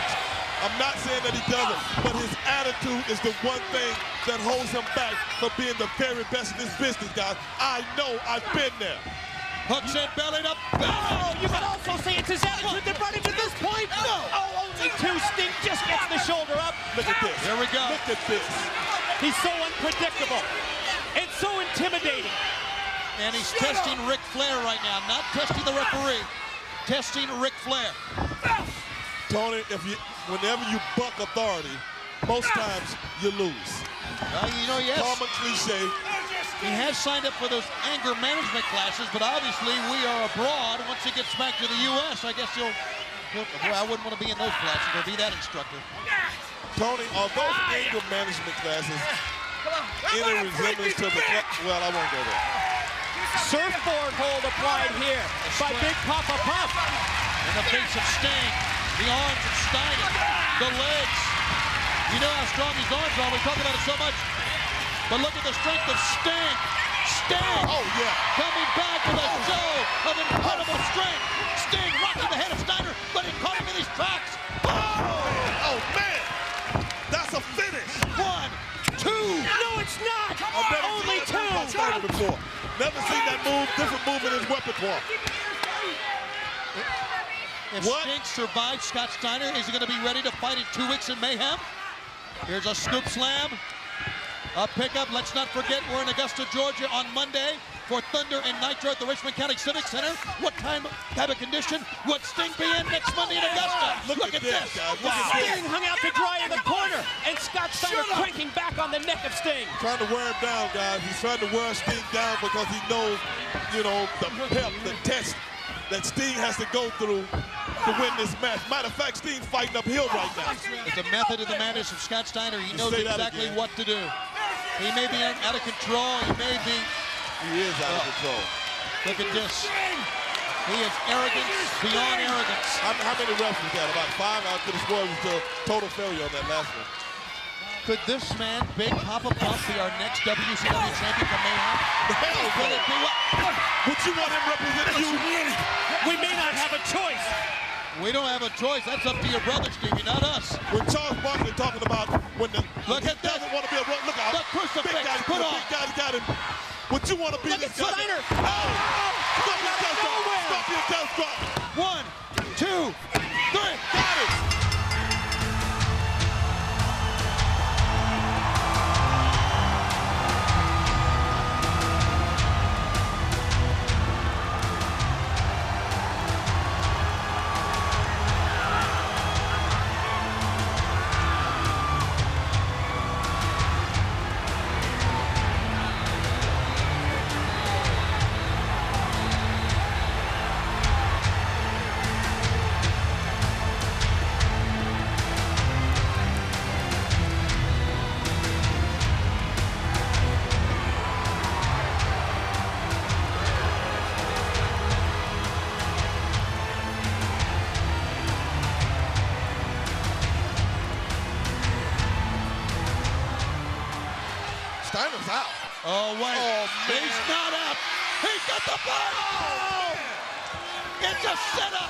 I'm not saying that he doesn't, but his attitude is the one thing that holds him back from being the very best in this business, guys. I know, I've been there. Hooks in, belly to belly. Oh, you could also say it's his attitude that brought him to this point. No. Oh, only two. Sting just gets the shoulder up. Look at this. Here we go. Look at this. He's so unpredictable and so intimidating. And he's testing Ric Flair right now, not testing the referee. Testing Ric Flair. Tony, whenever you buck authority, most times you lose. You know, yes. Common cliche. He has signed up for those anger management classes, but obviously we are abroad. Once he gets back to the U.S., I guess he'll well, I wouldn't want to be in those classes or be that instructor. Tony, are those anger management classes any resemblance to the well, I won't go there. Surfboard hold applied here by Big Papa Puff. In the face of Sting, the arms of Steiner, the legs. You know how strong his arms are. We talk about it so much. But look at the strength of Sting. Sting! Oh, yeah. Coming back with a show of incredible strength. Sting rocking the head of Steiner, but he caught him in his tracks. Oh, man! That's a finish. 1, 2. No, it's not. Only two. Steiner before. Never seen that move, different move in his repertoire. If Sting survives Scott Steiner, is he going to be ready to fight in 2 weeks in Mayhem? Here's a scoop slam. A pickup. Let's not forget we're in Augusta, Georgia on Monday for Thunder and Nitro at the Richmond County Civic Center. What type of condition would Sting be in next Monday in Augusta? Look at this. Wow. Sting hung out to dry in the corner, and Scott Steiner cranking back on the neck of Sting. Trying to wear him down, guys. He's trying to wear Sting down because he knows, you know, the pep, the test that Sting has to go through to win this match. Matter of fact, Sting's fighting uphill right now. It's a method of the madness of Scott Steiner. He knows exactly what to do. He may be out of control. He is out of control. Look at this. He is arrogant beyond arrogance. How many refs was that? About 5? I could have sworn it was a total failure on that last one. Could this man, Big Papa Puff, be our next WCW champion from Mayhem? Hell, will it be what? Would you want him representing you? We may not have a choice. We don't have a choice. That's up to your brother, Stevie, not us. When Charles Barkley talking about when the look at that. Doesn't want to be a look out. The crucifix. Big guy, put on. Big guy got him. Would you want to be Look this at guy? Steiner. Stop your death drop. Stop your death drop. 1, 2, 3. Got it. Steiner's out. Oh, wait. Oh, man. He's not out. He got the ball. Oh! It's a setup.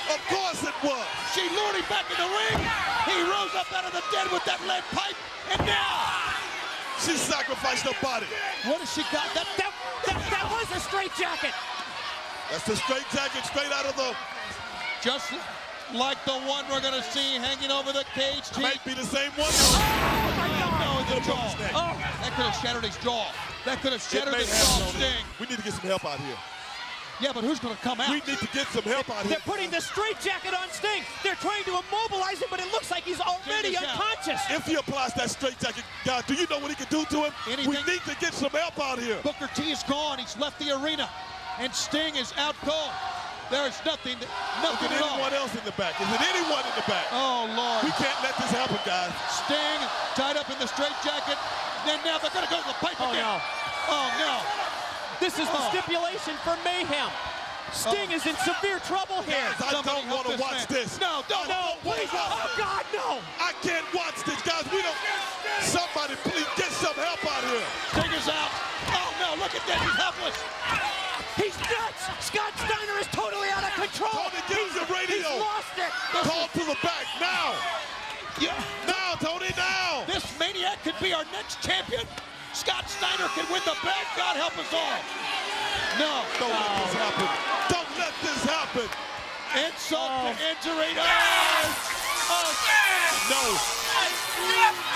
Of course it was. She lured him back in the ring. He rose up out of the dead with that lead pipe. And now she sacrificed her body. What has she got? That was a straight jacket. That's the straight jacket straight out of the... Just like the one we're going to see hanging over the cage. Might be the same one. Oh, my God. No, the jaw. Oh, that could have shattered his jaw. That could have shattered the jaw of Sting. We need to get some help out here. Yeah, but who's going to come out? We need to get some help out here. They're putting the straight jacket on Sting. They're trying to immobilize him, but it looks like he's already unconscious. If he applies that straight jacket, guys, do you know what he can do to him? Anything? We need to get some help out here. Booker T is gone. He's left the arena. And Sting is out cold. There's nothing Is at it all. anyone else in the back? Is it anyone in the back? Oh, Lord. We can't let this happen, guys. Sting tied up in the straight jacket. And now they're going to go to the pipe again. No. Oh, no. This is the stipulation for Mayhem. Sting is in severe trouble here. Guys, I don't want to watch this. No, don't. No, please. Oh, God, no. I can't watch this, guys. We don't. Somebody, please get some help out here. Sting is out. Oh, no, look at that. He's helpless. He's nuts. Scott Steiner is totally out of control. Tony, get the radio. He's lost it. Call to the back now. that could be our next champion. Scott Steiner could win the belt. God help us all. No. Don't let this happen. Don't let this happen. Insult to injury. No.